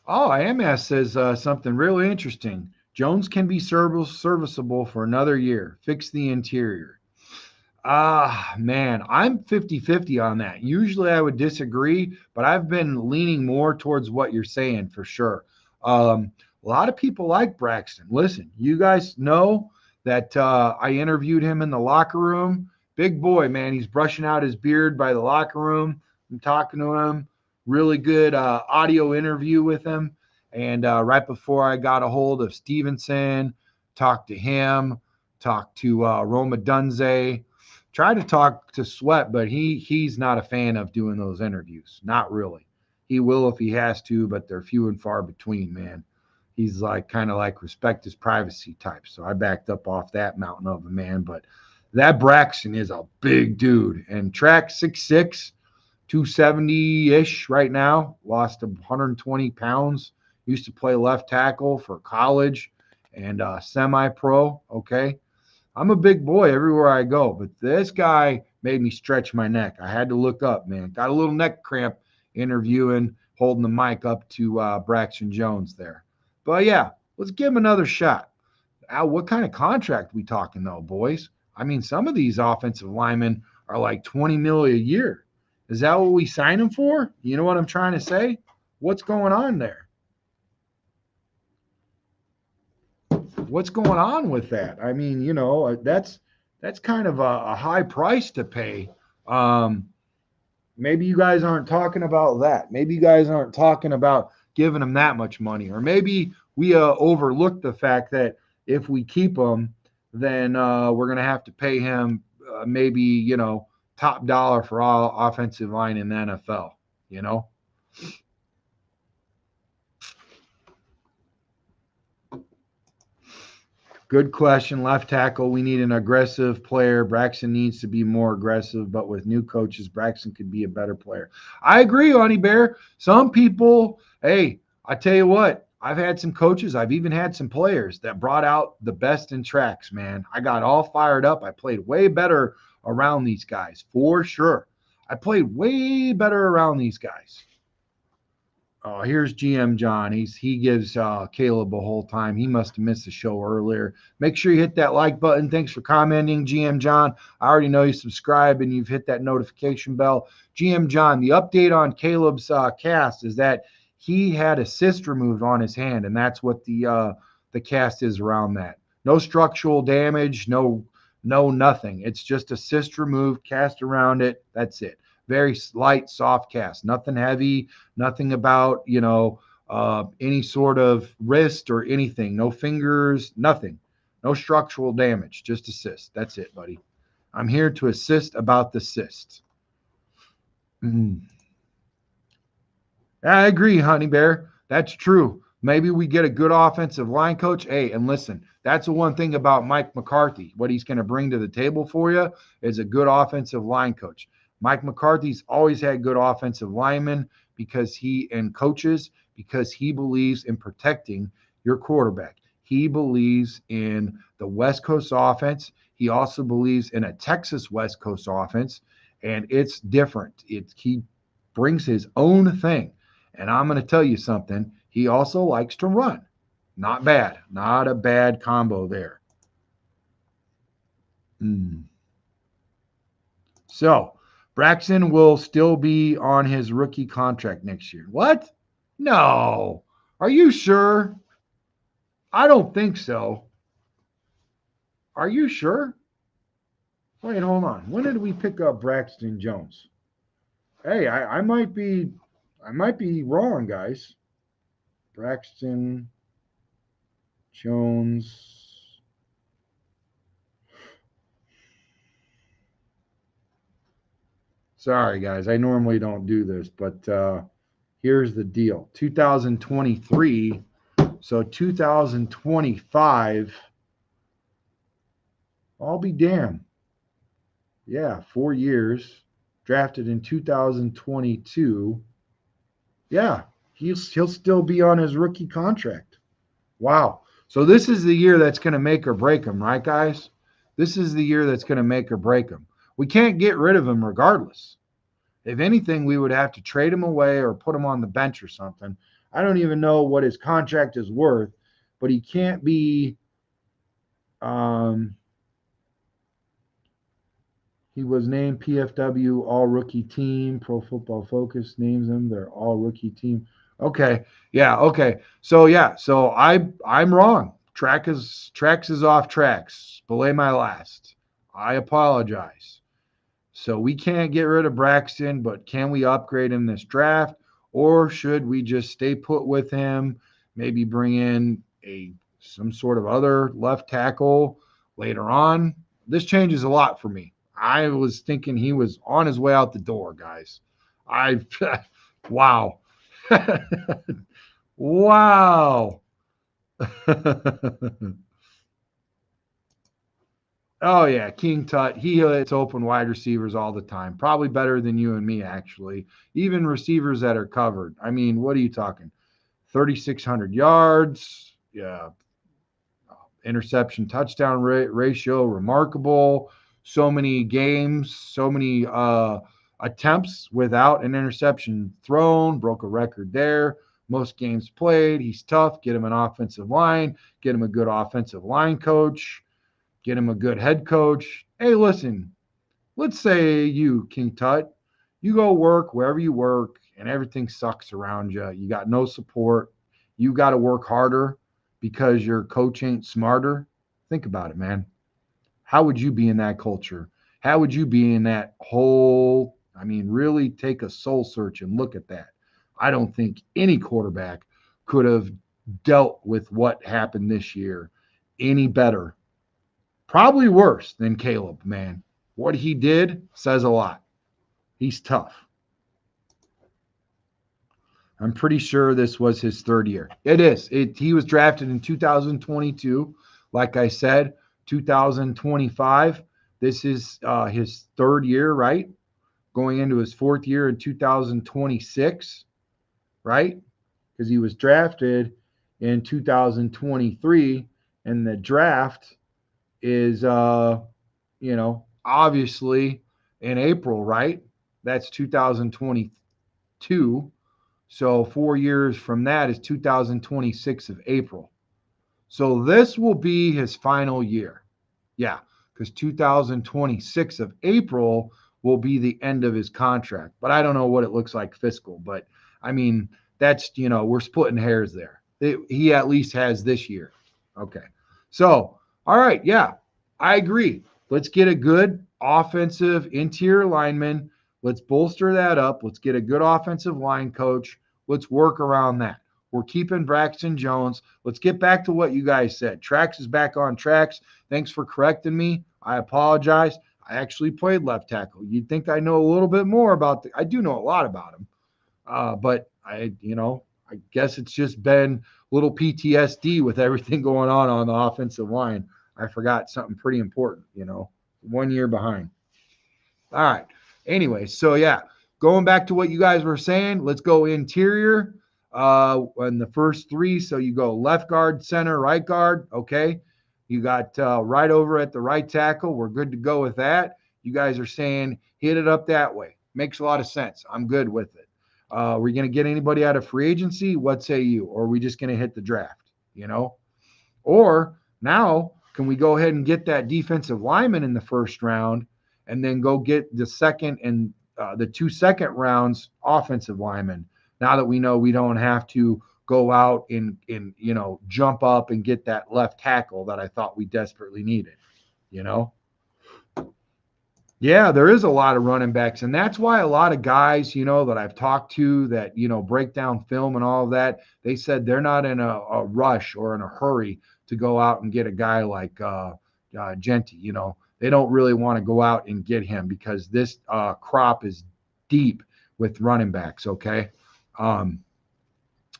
Oh, MS says something really interesting. Jones can be serviceable for another year. Fix the interior. Man, I'm 50-50 on that. Usually I would disagree, but I've been leaning more towards what you're saying for sure. A lot of people like Braxton. Listen, you guys know that I interviewed him in the locker room. Big boy, man. He's brushing out his beard by the locker room. I'm talking to him. Really good audio interview with him. And right before I got a hold of Stevenson, talked to him, talked to Roma Dunze, tried to talk to Sweat, but he's not a fan of doing those interviews. Not really. He will if he has to, but they're few and far between, man. He's kind of like respect his privacy type. So I backed up off that mountain of a man. But that Braxton is a big dude. And track 6'6", 270-ish right now. Lost 120 pounds. Used to play left tackle for college and semi-pro. Okay. I'm a big boy everywhere I go. But this guy made me stretch my neck. I had to look up, man. Got a little neck cramp interviewing, holding the mic up to Braxton Jones there. But yeah, let's give him another shot. What kind of contract we talking though, boys? I mean, some of these offensive linemen are like $20 million a year. Is that what we sign them for? You know what I'm trying to say? What's going on there? What's going on with that? I mean, that's kind of a high price to pay. Maybe you guys aren't talking about that. Maybe you guys aren't talking about giving him that much money. Or maybe we overlook the fact that if we keep him, then we're going to have to pay him maybe, top dollar for all offensive line in the NFL, Good question. Left tackle, we need an aggressive player. Braxton needs to be more aggressive, but with new coaches, Braxton could be a better player. I agree, Honey Bear. Some people, hey, I tell you what, I've had some coaches, I've even had some players that brought out the best in tracks, man. I got all fired up. I played way better around these guys, for sure. I played way better around these guys. Here's GM John. He gives Caleb a whole time. He must have missed the show earlier. Make sure you hit that like button. Thanks for commenting, GM John. I already know you subscribe and you've hit that notification bell. GM John, the update on Caleb's cast is that he had a cyst removed on his hand, and that's what the cast is around that. No structural damage, no nothing. It's just a cyst removed, cast around it. That's it. Very light, soft cast. Nothing heavy. Nothing about, any sort of wrist or anything. No fingers, nothing. No structural damage, just assist. That's it, buddy. I'm here to assist about the cyst. I agree, Honey Bear. That's true. Maybe we get a good offensive line coach. Hey, and listen, that's the one thing about Mike McCarthy. What he's going to bring to the table for you is a good offensive line coach. Mike McCarthy's always had good offensive linemen because he believes in protecting your quarterback. He believes in the West Coast offense. He also believes in a Texas West Coast offense, and it's different. He brings his own thing. And I'm going to tell you something. He also likes to run. Not bad. Not a bad combo there. So, Braxton will still be on his rookie contract next year. What? No. Are you sure? I don't think so. Are you sure? Wait, hold on. When did we pick up Braxton Jones? Hey, I might be wrong, guys. Braxton Jones. Sorry, guys. I normally don't do this, but here's the deal. 2023, so 2025, I'll be damned. Yeah, 4 years. Drafted in 2022. Yeah, he'll still be on his rookie contract. Wow. So this is the year that's going to make or break him, right, guys? This is the year that's going to make or break him. We can't get rid of him regardless. If anything, we would have to trade him away or put him on the bench or something. I don't even know what his contract is worth, but he can't be he was named PFW All-Rookie Team. Pro Football Focus names him their All-Rookie Team. Okay. Yeah, okay. So I'm wrong. Tracks is off tracks. Belay my last. I apologize. So we can't get rid of Braxton, but can we upgrade him this draft? Or should we just stay put with him, maybe bring in some sort of other left tackle later on? This changes a lot for me. I was thinking he was on his way out the door, guys. Wow. Wow. Oh, yeah, King Tut. He hits open wide receivers all the time. Probably better than you and me, actually. Even receivers that are covered. I mean, what are you talking? 3,600 yards. Yeah. Interception touchdown ratio, remarkable. So many games, so many attempts without an interception thrown. Broke a record there. Most games played. He's tough. Get him an offensive line. Get him a good offensive line coach. Get him a good head coach. Hey, listen, let's say you, King Tut, you go work wherever you work and everything sucks around you. You got no support. You got to work harder because your coach ain't smarter. Think about it, man. How would you be in that culture? How would you be in that whole, really take a soul search and look at that. I don't think any quarterback could have dealt with what happened this year any better. Probably worse than Caleb, man. What he did says a lot. He's tough. I'm pretty sure this was his third year. It is. He was drafted in 2022. Like I said, 2025. This is his third year, right? Going into his fourth year in 2026, right? Because he was drafted in 2023, and the draft is obviously in April, right? That's 2022. So 4 years from that is 2026 of April. So this will be his final year. Yeah, because 2026 of April will be the end of his contract. But I don't know what it looks like fiscal. But I mean, that's, we're splitting hairs there. He at least has this year. Okay. So, all right. Yeah, I agree. Let's get a good offensive interior lineman. Let's bolster that up. Let's get a good offensive line coach. Let's work around that. We're keeping Braxton Jones. Let's get back to what you guys said. Trax is back on tracks. Thanks for correcting me. I apologize. I actually played left tackle. You'd think I know a little bit more about I do know a lot about him. But I guess it's just been a little PTSD with everything going on the offensive line. I forgot something pretty important, 1 year behind. All right. Anyway, so yeah, going back to what you guys were saying, let's go interior in the first three. So you go left guard, center, right guard. Okay. You got right over at the right tackle. We're good to go with that. You guys are saying hit it up that way. Makes a lot of sense. I'm good with it. We're going to get anybody out of free agency? What say you? Or are we just going to hit the draft? Or now, can we go ahead and get that defensive lineman in the first round and then go get the second and the 2 second rounds offensive linemen? Now that we know we don't have to go out and jump up and get that left tackle that I thought we desperately needed, Yeah, there is a lot of running backs, and that's why a lot of guys, that I've talked to that, break down film and all of that, they said they're not in a rush or in a hurry to go out and get a guy like Genty. They don't really want to go out and get him because this crop is deep with running backs, okay?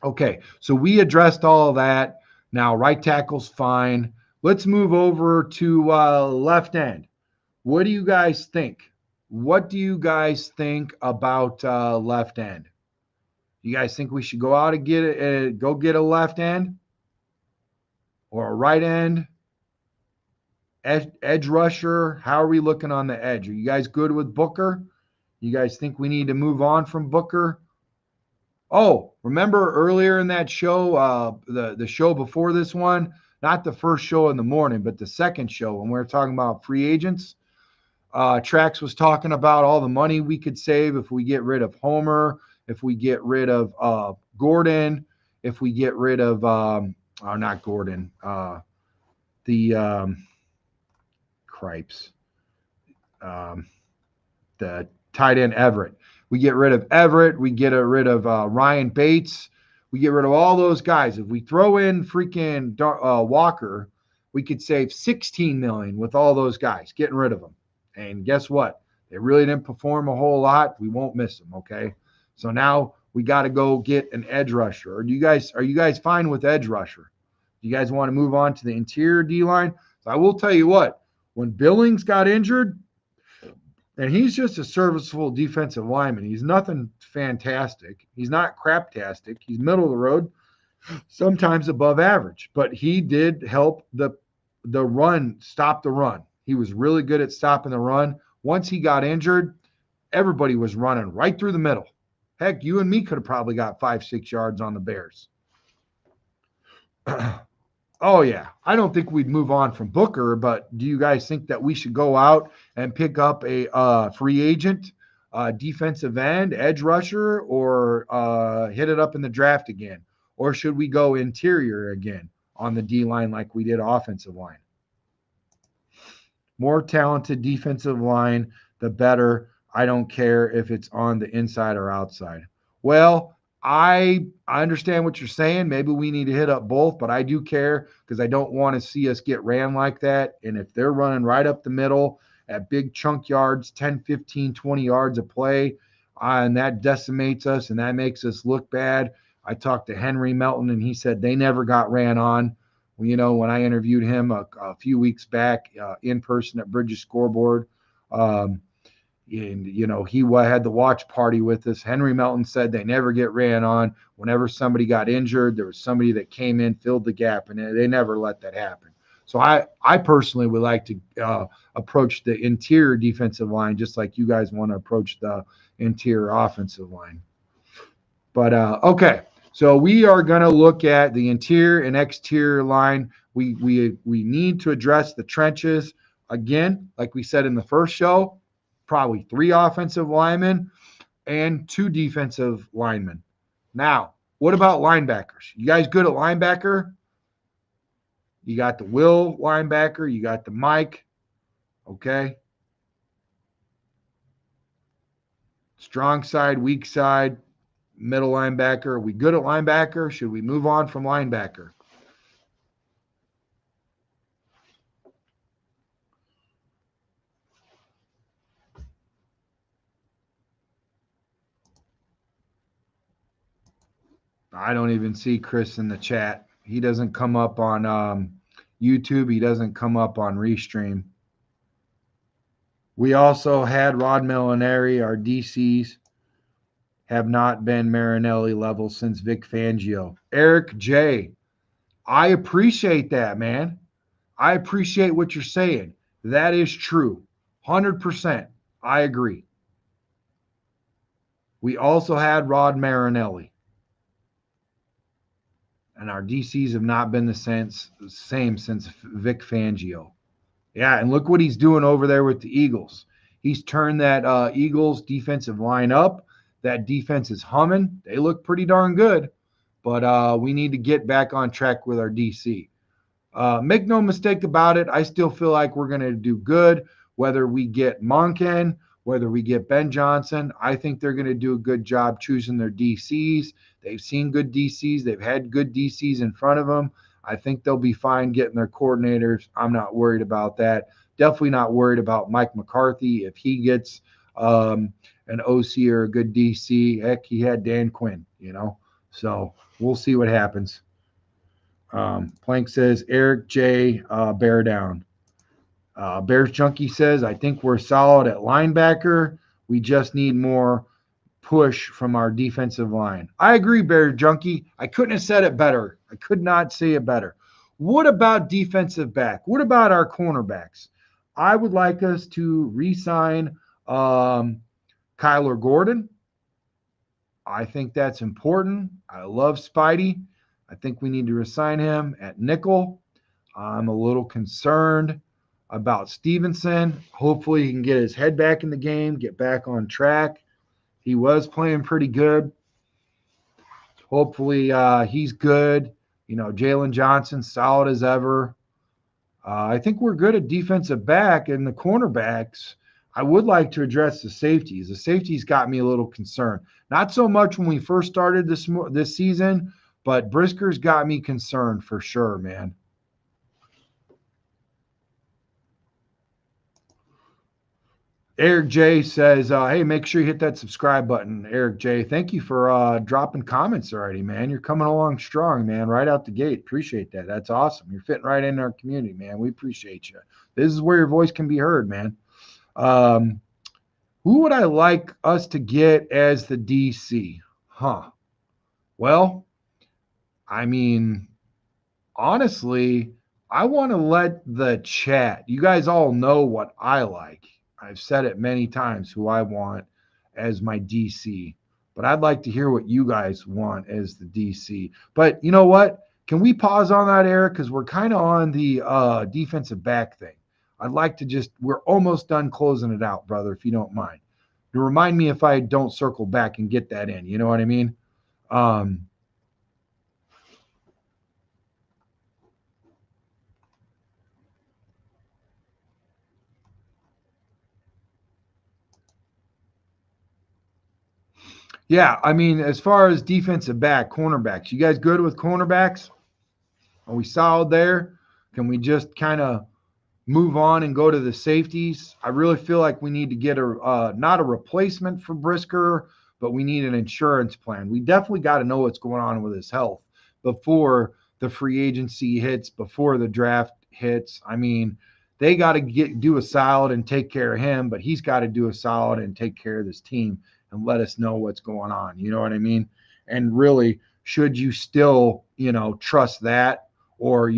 Okay, so we addressed all of that. Now, right tackle's fine. Let's move over to left end. What do you guys think? What do you guys think about left end? You guys think we should go out and get a left end or a right end? Edge rusher? How are we looking on the edge? Are you guys good with Booker? You guys think we need to move on from Booker? Oh, remember earlier in that show, the show before this one, not the first show in the morning, but the second show when we were talking about free agents? Trax was talking about all the money we could save if we get rid of Homer, if we get rid of Gordon, if we get rid of not Gordon, the Cripes, the tight end Everett. We get rid of Everett. We get rid of Ryan Bates. We get rid of all those guys. If we throw in freaking Walker, we could save $16 million with all those guys, getting rid of them. And guess what? They really didn't perform a whole lot. We won't miss them, okay? So now we got to go get an edge rusher. Or are you guys fine with edge rusher? Do you guys want to move on to the interior D-line? So I will tell you what, when Billings got injured, and he's just a serviceable defensive lineman. He's nothing fantastic. He's not craptastic. He's middle of the road, sometimes above average. But he did help the run, stop the run. He was really good at stopping the run. Once he got injured, everybody was running right through the middle. Heck, you and me could have probably got 5-6 yards on the Bears. Oh, yeah. I don't think we'd move on from Booker, but do you guys think that we should go out and pick up a free agent, defensive end, edge rusher, or hit it up in the draft again? Or should we go interior again on the D-line like we did offensive line? More talented defensive line, the better. I don't care if it's on the inside or outside. Well, I understand what you're saying. Maybe we need to hit up both, but I do care because I don't want to see us get ran like that. And if they're running right up the middle at big chunk yards, 10, 15, 20 yards a play, and that decimates us and that makes us look bad. I talked to Henry Melton, and he said they never got ran on. When I interviewed him a few weeks back in person at Bridges Scoreboard, and he had the watch party with us. Henry Melton said they never get ran on. Whenever somebody got injured, there was somebody that came in, filled the gap, and they never let that happen. So I personally would like to approach the interior defensive line just like you guys want to approach the interior offensive line. But okay, so we are going to look at the interior and exterior line. We need to address the trenches again, like we said in the first show. Probably 3 offensive linemen and 2 defensive linemen. Now, what about linebackers? You guys good at linebacker? You got the Will linebacker. You got the Mike. Okay. Strong side, weak side, middle linebacker. Are we good at linebacker? Should we move on from linebacker? I don't even see Chris in the chat. He doesn't come up on YouTube. He doesn't come up on Restream. We also had Rod Molinari. Our DCs have not been Marinelli level since Vic Fangio. Eric J. I appreciate that, man. I appreciate what you're saying. That is true. 100%. I agree. We also had Rod Marinelli. And our DCs have not been the same since Vic Fangio. Yeah, and look what he's doing over there with the Eagles. He's turned that Eagles defensive line up. That defense is humming. They look pretty darn good, but we need to get back on track with our DC. Make no mistake about it, I still feel like we're going to do good, whether we get Monken, whether we get Ben Johnson. I think they're going to do a good job choosing their DCs. They've seen good DCs. They've had good DCs in front of them. I think they'll be fine getting their coordinators. I'm not worried about that. Definitely not worried about Mike McCarthy. If he gets an OC or a good DC, heck, he had Dan Quinn, So we'll see what happens. Plank says, Eric J. Bear down. Bears Junkie says, I think we're solid at linebacker. We just need more push from our defensive line. I agree, Bear Junkie. I couldn't have said it better. I could not say it better. What about defensive back? What about our cornerbacks? I would like us to re-sign Kyler Gordon. I think that's important. I love Spidey. I think we need to resign him at nickel. I'm a little concerned about Stevenson. Hopefully he can get his head back in the game, get back on track. He was playing pretty good. Hopefully he's good. Jalen Johnson, solid as ever. I think we're good at defensive back, and the cornerbacks, I would like to address the safeties. The safeties got me a little concerned. Not so much when we first started this season, but Brisker's got me concerned for sure, man. Eric J says, hey, make sure you hit that subscribe button, Eric J. Thank you for dropping comments already, man. You're coming along strong, man, right out the gate. Appreciate that. That's awesome. You're fitting right in our community, man. We appreciate you. This is where your voice can be heard, man. Who would I like us to get as the DC? Well, I mean, honestly, I want to let the chat. You guys all know what I like. I've said it many times who I want as my DC, but I'd like to hear what you guys want as the DC. But you know what? Can we pause on that, Eric? Because we're kind of on the defensive back thing. I'd like to we're almost done closing it out, brother, if you don't mind. To remind me if I don't circle back and get that in. You know what I mean? Yeah, I mean, as far as defensive back, cornerbacks, you guys good with cornerbacks? Are we solid there? Can we just kind of move on and go to the safeties? I really feel like we need to get not a replacement for Brisker, but we need an insurance plan. We definitely got to know what's going on with his health before the free agency hits, before the draft hits. I mean, they got to do a solid and take care of him, but he's got to do a solid and take care of this team and let us know what's going on. You know what I mean? And really, should you still, trust that or,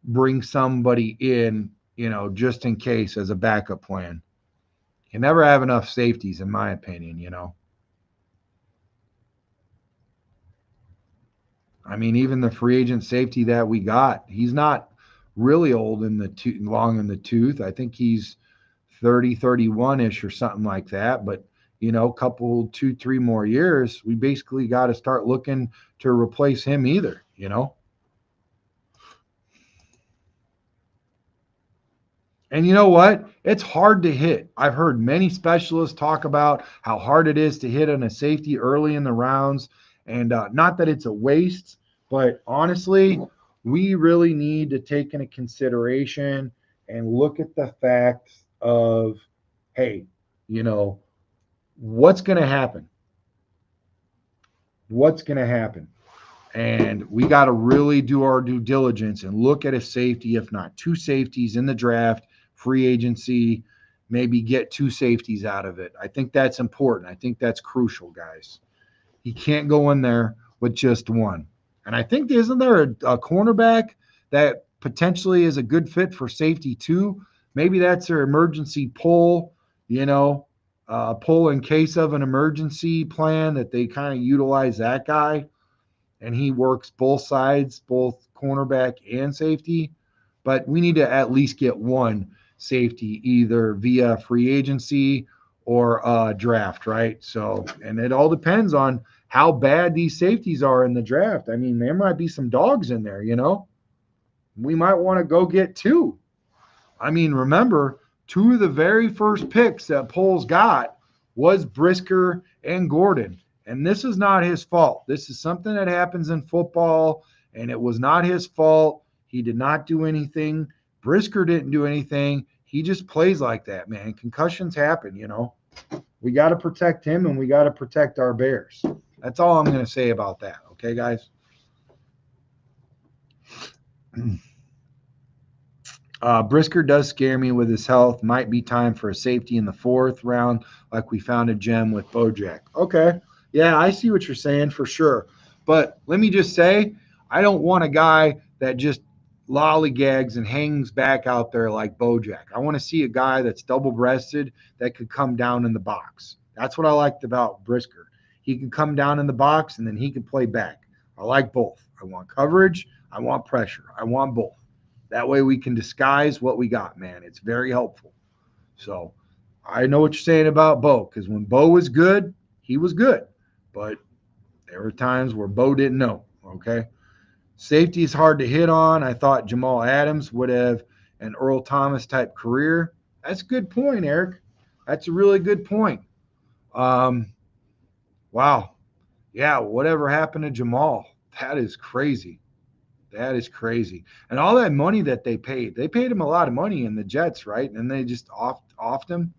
bring somebody in, just in case as a backup plan? You never have enough safeties, in my opinion, I mean, even the free agent safety that we got, he's not really old in the long in the tooth. I think he's 30, 31-ish or something like that. But, couple, 2, 3 more years, we basically got to start looking to replace him either. And you know what? It's hard to hit. I've heard many specialists talk about how hard it is to hit on a safety early in the rounds. And not that it's a waste, but honestly, we really need to take into consideration and look at the facts of, hey, what's going to happen? What's going to happen? And we got to really do our due diligence and look at a safety, if not 2 safeties in the draft, free agency, maybe get 2 safeties out of it. I think that's important. I think that's crucial, guys. He can't go in there with just 1. And I think, isn't there a cornerback that potentially is a good fit for safety too? Maybe that's their emergency pull, pull in case of an emergency plan that they kind of utilize that guy. And he works both sides, both cornerback and safety. But we need to at least get 1 safety either via free agency or draft, right? So, and it all depends on how bad these safeties are in the draft. I mean, there might be some dogs in there, We might want to go get 2. I mean, remember, 2 of the very first picks that Poles got was Brisker and Gordon. And this is not his fault. This is something that happens in football, and it was not his fault. He did not do anything. Brisker didn't do anything. He just plays like that, man. Concussions happen, We got to protect him, and we got to protect our Bears. That's all I'm going to say about that. Okay, guys? Brisker does scare me with his health. Might be time for a safety in the 4th round, like we found a gem with Bojack. Okay. Yeah, I see what you're saying for sure. But let me just say, I don't want a guy that just lollygags and hangs back out there like Bojack. I want to see a guy that's double-breasted that could come down in the box. That's what I liked about Brisker. He can come down in the box, and then he can play back. I like both. I want coverage. I want pressure. I want both. That way we can disguise what we got, man. It's very helpful. So I know what you're saying about Bo, because when Bo was good, he was good. But there were times where Bo didn't know, okay? Safety is hard to hit on. I thought Jamal Adams would have an Earl Thomas type career. That's a good point, Eric. That's a really good point. Wow. Yeah, whatever happened to Jamal? That is crazy. That is crazy. And all that money that they paid him a lot of money in the Jets, right? And they just offed him.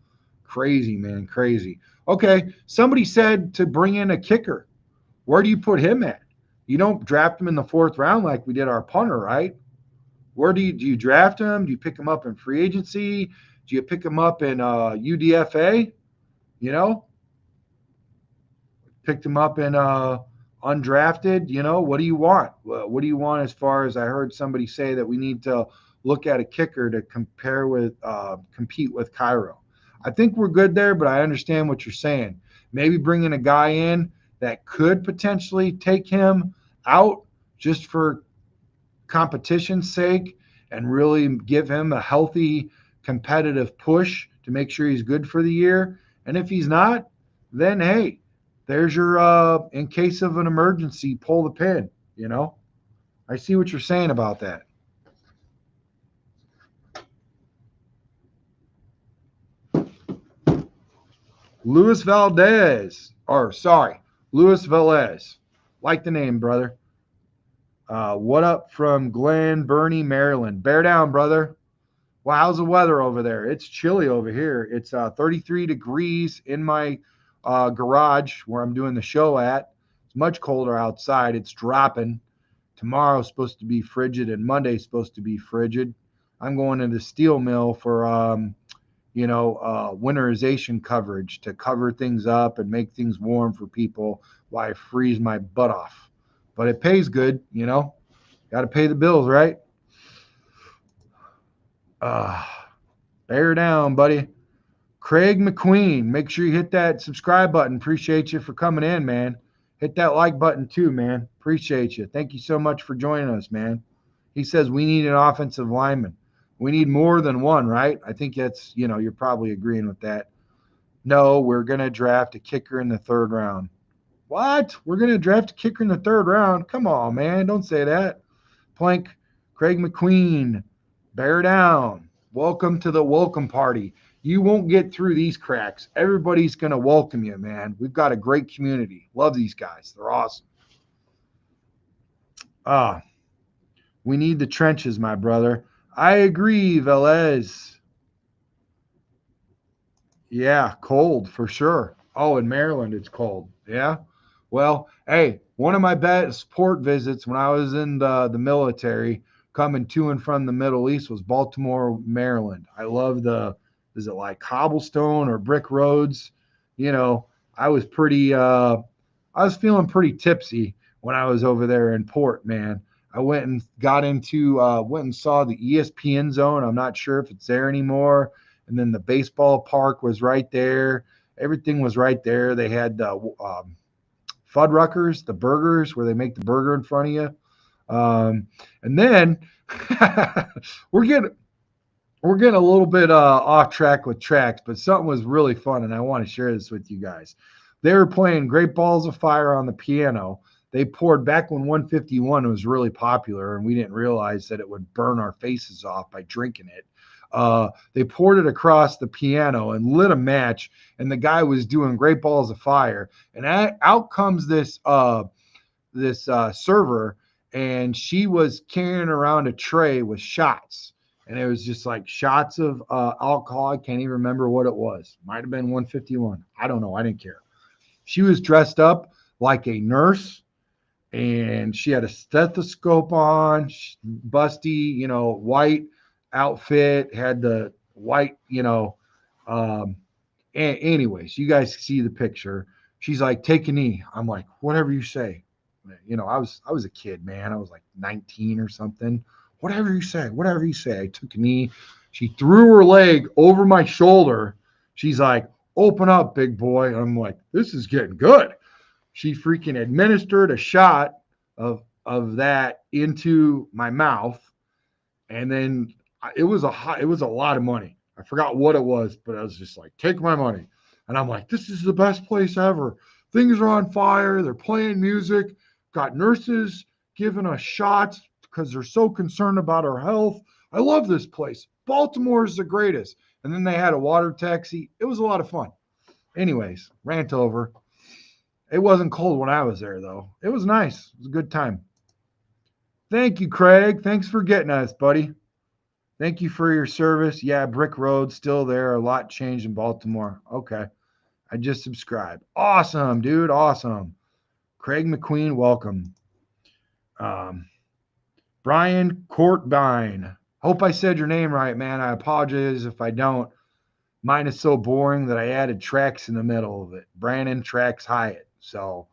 Crazy, man, crazy. Okay, somebody said to bring in a kicker. Where do you put him at? You don't draft him in the 4th round like we did our punter, right? Where do you draft him? Do you pick him up in free agency? Do you pick him up in UDFA? Picked him up in undrafted. What do you want? What do you want as far as I heard somebody say that we need to look at a kicker to compete with Cairo. I think we're good there, but I understand what you're saying. Maybe bringing a guy in that could potentially take him out just for competition's sake and really give him a healthy competitive push to make sure he's good for the year. And if he's not, then hey, there's your in case of an emergency, pull the pin, I see what you're saying about that. Luis Velez. Like the name, brother. What up from Glen Burnie, Maryland? Bear down, brother. Well, how's the weather over there? It's chilly over here. It's 33 degrees in my garage where I'm doing the show at. It's much colder outside. It's dropping. Tomorrow's supposed to be frigid, and Monday's supposed to be frigid. I'm going to the steel mill for winterization coverage to cover things up and make things warm for people while I freeze my butt off. But it pays good, Got to pay the bills, right? Bear down, buddy. Craig McQueen, make sure you hit that subscribe button. Appreciate you for coming in, man. Hit that like button too, man. Appreciate you. Thank you so much for joining us, man. He says we need an offensive lineman. We need more than one, right? I think that's, you're probably agreeing with that. No, we're going to draft a kicker in the third round. What? We're going to draft a kicker in the third round? Come on, man. Don't say that. Plank, Craig McQueen, bear down. Welcome to the welcome party. You won't get through these cracks. Everybody's going to welcome you, man. We've got a great community. Love these guys. They're awesome. We need the trenches, my brother. I agree, Velez. Yeah, cold for sure. Oh, in Maryland, it's cold. Yeah. Well, hey, one of my best port visits when I was in the military, coming to and from the Middle East, was Baltimore, Maryland. I love is it like cobblestone or brick roads? I was I was feeling pretty tipsy when I was over there in port, man. I went and went and saw the ESPN zone. I'm not sure if it's there anymore. And then the baseball park was right there. Everything was right there. They had Fuddruckers, the burgers where they make the burger in front of you. And then we're getting a little bit off track with tracks, but something was really fun, and I want to share this with you guys. They were playing Great Balls of Fire on the piano. They poured back when 151 was really popular, and we didn't realize that it would burn our faces off by drinking it. They poured it across the piano and lit a match, and the guy was doing Great Balls of Fire, and out comes this server, and she was carrying around a tray with shots, and it was just like shots of alcohol. I can't even remember what it was. Might have been 151. I don't know. I didn't care. She was dressed up like a nurse, and she had a stethoscope on, busty, white outfit, had the white, anyways, you guys see the picture. She's like, take a knee. I'm like, whatever you say. I was a kid, man. I was like 19 or something. Whatever you say. I took a knee. She threw her leg over my shoulder. She's like, open up, big boy. I'm like, this is getting good. She freaking administered a shot of that into my mouth, and then it was a lot of money. I forgot what it was, but I was just like, take my money. And I'm like, this is the best place ever. Things are on fire. They're playing music. Got nurses giving us shots because they're so concerned about our health. I love this place. Baltimore is the greatest. And then they had a water taxi. It was a lot of fun. Anyways, rant over. It wasn't cold when I was there, though. It was nice. It was a good time. Thank you, Craig. Thanks for getting us, buddy. Thank you for your service. Yeah, Brick Road still there. A lot changed in Baltimore. Okay. I just subscribed. Awesome, dude. Awesome. Craig McQueen, welcome. Brian Courtbine. Hope I said your name right, man. I apologize if I don't. Mine is so boring that I added tracks in the middle of it. Brandon Tracks Hiatt. So,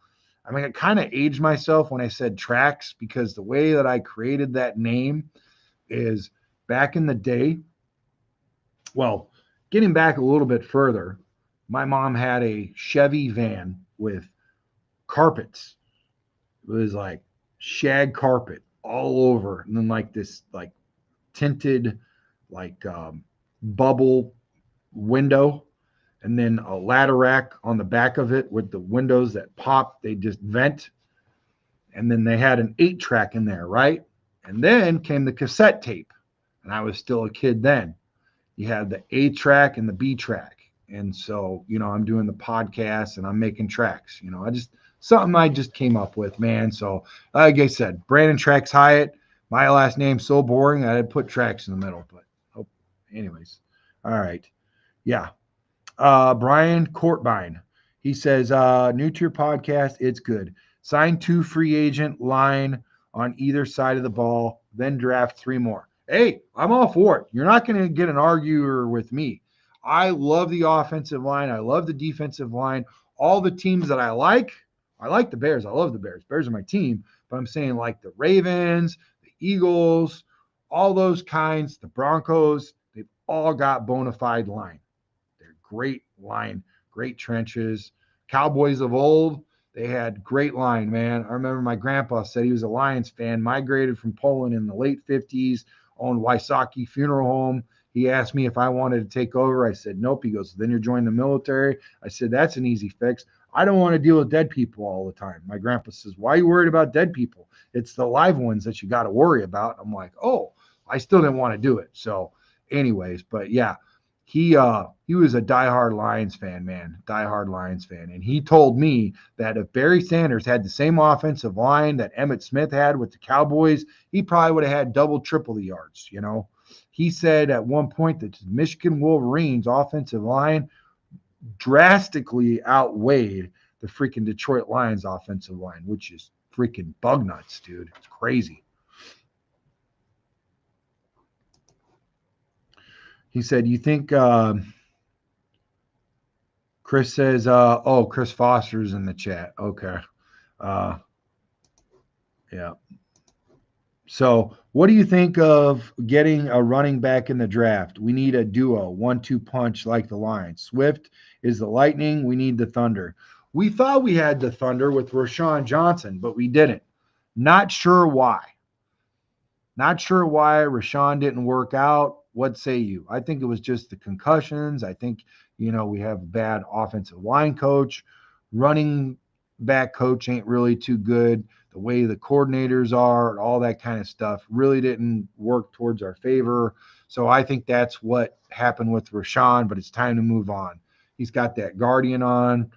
I kind of aged myself when I said tracks, because the way that I created that name is back in the day. Well, getting back a little bit further, my mom had a Chevy van with carpets. It was like shag carpet all over, and then like this like tinted like bubble window, and then a ladder rack on the back of it with the windows that pop. They just vent, and then they had an 8-track in there, right? And then came the cassette tape, and I was still a kid then. You had the A track and the B track. And so, I'm doing the podcast and I'm making tracks. Something I just came up with, man. So, like I said, Brandon Tracks Hiatt. My last name's so boring I had put tracks in the middle. But, anyways. All right. Yeah. Brian Courtbine. He says, new to your podcast, it's good. Sign 2 free agent line on either side of the ball, then draft 3 more. Hey, I'm all for it. You're not going to get an arguer with me. I love the offensive line. I love the defensive line. All the teams that I like the Bears. I love the Bears. Bears are my team. But I'm saying like the Ravens, the Eagles, all those kinds, the Broncos, they've all got bona fide line. They're great line, great trenches. Cowboys of old, They had great line, man. I remember my grandpa said he was a Lions fan, migrated from Poland in the late 50s, owned Wysocki Funeral Home. He asked me if I wanted to take over. I said, nope. He goes, then you're joining the military. I said, that's an easy fix. I don't want to deal with dead people all the time. My grandpa says, why are you worried about dead people? It's the live ones that you got to worry about. I'm like, oh, I still didn't want to do it. So anyways, but yeah, he was a diehard Lions fan, man, diehard Lions fan. And he told me that if Barry Sanders had the same offensive line that Emmitt Smith had with the Cowboys, he probably would have had double, triple the yards, you know. He said at one point that the Michigan Wolverines offensive line drastically outweighed the freaking Detroit Lions offensive line, which is freaking bug nuts, dude. It's crazy. He said, you think Chris says, oh, Chris Foster's in the chat. Okay. Yeah. So what do you think of getting a running back in the draft? We need a duo, 1-2 punch like the Lions. Swift is the Lightning. We need the Thunder. We thought we had the Thunder with Rashawn Johnson, but we didn't. Not sure why. Not sure why Rashawn didn't work out. What say you? I think it was just the concussions. I think, we have a bad offensive line coach. Running back coach ain't really too good. The way the coordinators are, all that kind of stuff really didn't work towards our favor. So I think that's what happened with Rashawn, but it's time to move on. He's got that guardian on.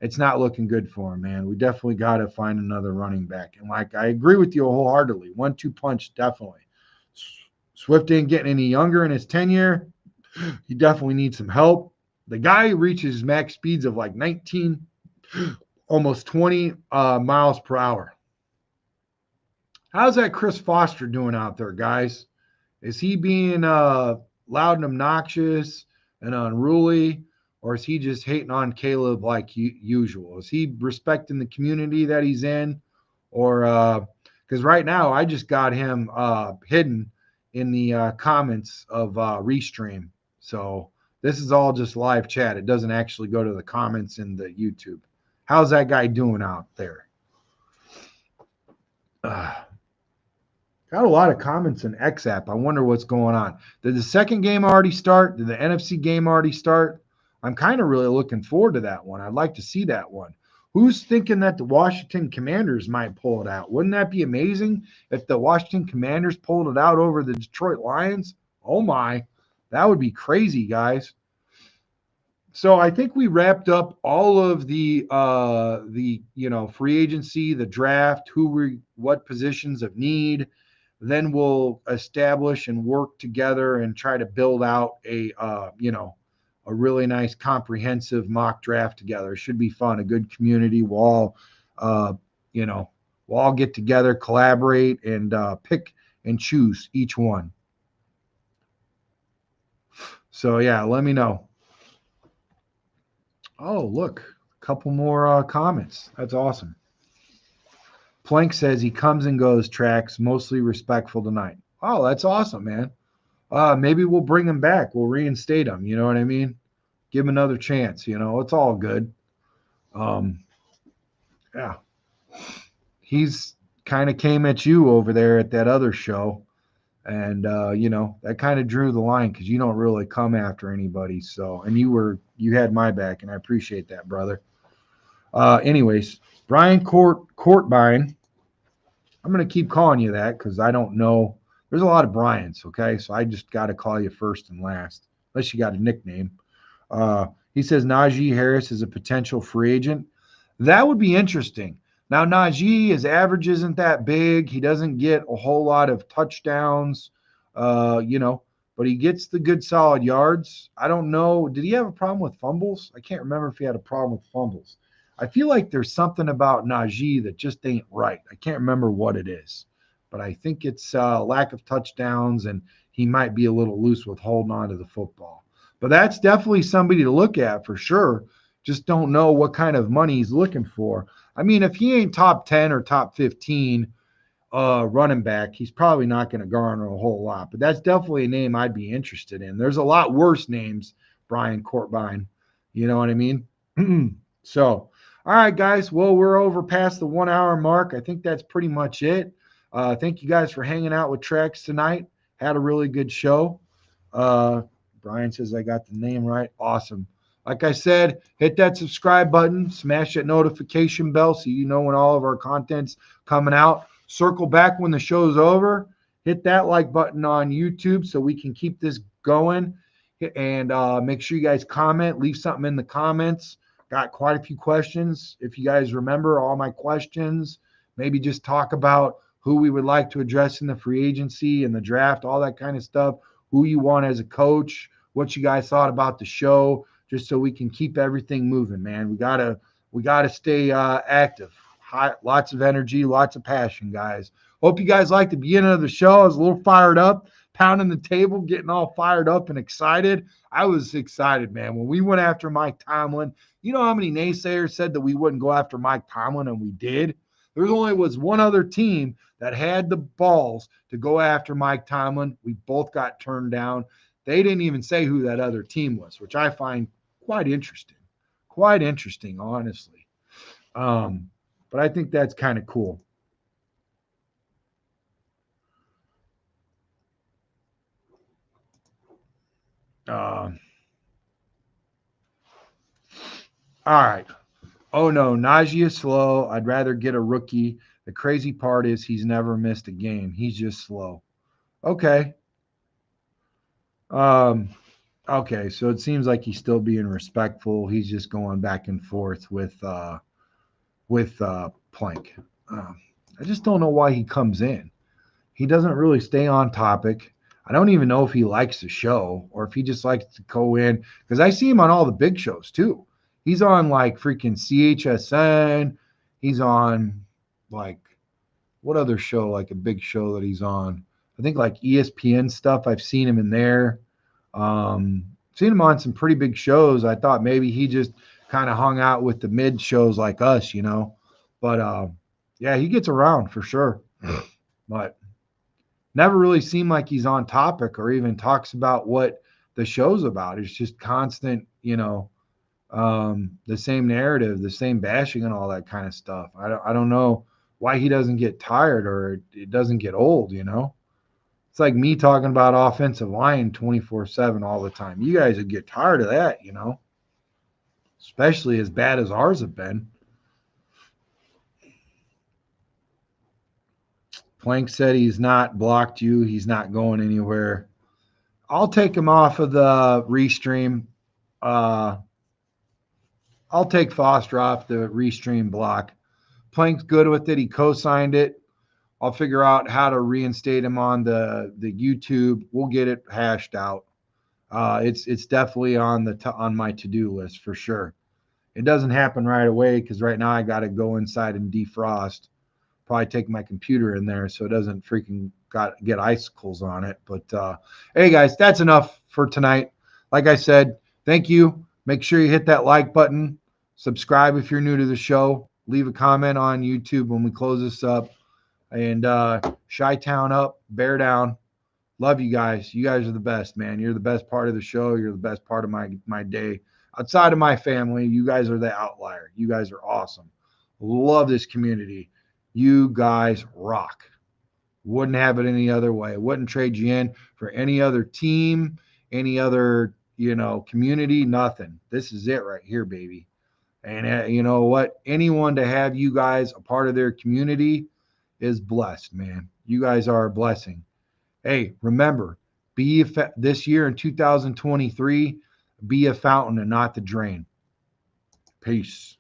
It's not looking good for him, man. We definitely got to find another running back. And I agree with you wholeheartedly. 1-2 punch, definitely. Swift ain't getting any younger in his tenure. He definitely needs some help. The guy reaches max speeds of like 19, almost 20 miles per hour. How's that Chris Foster doing out there, guys? Is he being loud and obnoxious and unruly, or is he just hating on Caleb like usual? Is he respecting the community that he's in? Or because right now I just got him hidden in the comments of Restream. So this is all just live chat. It doesn't actually go to the comments in the YouTube. How's that guy doing out there? Got a lot of comments in X app. I wonder what's going on. Did the second game already start? Did the NFC game already start? I'm kind of really looking forward to that one. I'd like to see that one. Who's thinking that the Washington Commanders might pull it out? Wouldn't that be amazing if the Washington Commanders pulled it out over the Detroit Lions? Oh my, that would be crazy, guys. So I think we wrapped up all of the free agency, the draft, what positions of need. Then we'll establish and work together and try to build out a really nice comprehensive mock draft together. It should be fun, a good community. We'll all get together, collaborate, and pick and choose each one. So yeah, let me know. Oh, look, a couple more comments. That's awesome. Plank says he comes and goes, tracks, mostly respectful tonight. Oh, that's awesome, man. Maybe we'll bring him back. We'll reinstate him. You know what I mean? Give him another chance. It's all good. Yeah. He's kind of came at you over there at that other show. And, that kind of drew the line because you don't really come after anybody. So, and you had my back, and I appreciate that, brother. Anyways, Brian Courtbine. I'm going to keep calling you that because I don't know. There's a lot of Brians, okay? So I just got to call you first and last, unless you got a nickname. He says Najee Harris is a potential free agent. That would be interesting. Now, Najee, his average isn't that big. He doesn't get a whole lot of touchdowns, but he gets the good solid yards. I don't know. Did he have a problem with fumbles? I can't remember if he had a problem with fumbles. I feel like there's something about Najee that just ain't right. I can't remember what it is, but I think it's lack of touchdowns, and he might be a little loose with holding on to the football. But that's definitely somebody to look at for sure. Just don't know what kind of money he's looking for. I mean, if he ain't top 10 or top 15 running back, he's probably not going to garner a whole lot. But that's definitely a name I'd be interested in. There's a lot worse names, Brian Courtbine. You know what I mean? So All right, guys. Well, we're over past the 1 hour mark. I think that's pretty much it. Thank you guys for hanging out with Trex tonight. Had a really good show. Uh, Brian says I got the name right. Awesome. Like I said, hit that subscribe button, smash that notification bell so you know when all of our content's coming out. Circle back when the show's over. Hit that like button on YouTube so we can keep this going. And make sure you guys comment, leave something in the comments. Got quite a few questions. If you guys remember all my questions, maybe just talk about who we would like to address in the free agency and the draft, all that kind of stuff, who you want as a coach, what you guys thought about the show, just so we can keep everything moving, man. We gotta stay active. Lots of energy, lots of passion, guys. Hope you guys liked the beginning of the show. I was a little fired up, pounding the table, getting all fired up and excited. I was excited, man. When we went after Mike Tomlin, you know how many naysayers said that we wouldn't go after Mike Tomlin, and we did. There only was one other team that had the balls to go after Mike Tomlin. We both got turned down. They didn't even say who that other team was, which I find quite interesting. Quite interesting, honestly. But I think that's kind of cool. All right. Oh no, Najee is slow. I'd rather get a rookie. The crazy part is he's never missed a game. He's just slow. Okay. Okay, so it seems like he's still being respectful. He's just going back and forth with Plank. I just don't know why he comes in. He doesn't really stay on topic. I don't even know if he likes the show or if he just likes to go in because I see him on all the big shows too. He's on like freaking CHSN. He's on like what other show, like a big show that he's on? I think like ESPN stuff. I've seen him in there. Seen him on some pretty big shows. I thought maybe he just kind of hung out with the mid shows like us, you know. But yeah, he gets around for sure. But never really seemed like he's on topic or even talks about what the show's about. It's just constant, you know, the same narrative, the same bashing and all that kind of stuff. I don't know why he doesn't get tired or it doesn't get old, you know. It's like me talking about offensive line 24/7 all the time. You guys would get tired of that, you know, especially as bad as ours have been. Plank said he's not blocked you. He's not going anywhere. I'll take him off of the restream. I'll take Foster off the restream block. Plank's good with it. He co-signed it. I'll figure out how to reinstate him on the YouTube. We'll get it hashed out. It's definitely on my to-do list for sure. It doesn't happen right away because right now I got to go inside and defrost. Probably take my computer in there so it doesn't freaking get icicles on it. But hey guys, that's enough for tonight. Like I said, thank you. Make sure you hit that like button. Subscribe if you're new to the show. Leave a comment on YouTube when we close this up. And Chi-Town up, bear down. Love you guys. You guys are the best, man. You're the best part of the show. You're the best part of my day. Outside of my family, you guys are the outlier. You guys are awesome. Love this community. You guys rock. Wouldn't have it any other way. Wouldn't trade you in for any other team, any other, you know, community, nothing. This is it right here, baby. And you know what? Anyone to have you guys a part of their community is blessed, man. You guys are a blessing. Hey, remember, this year in 2023, be a fountain and not the drain. Peace.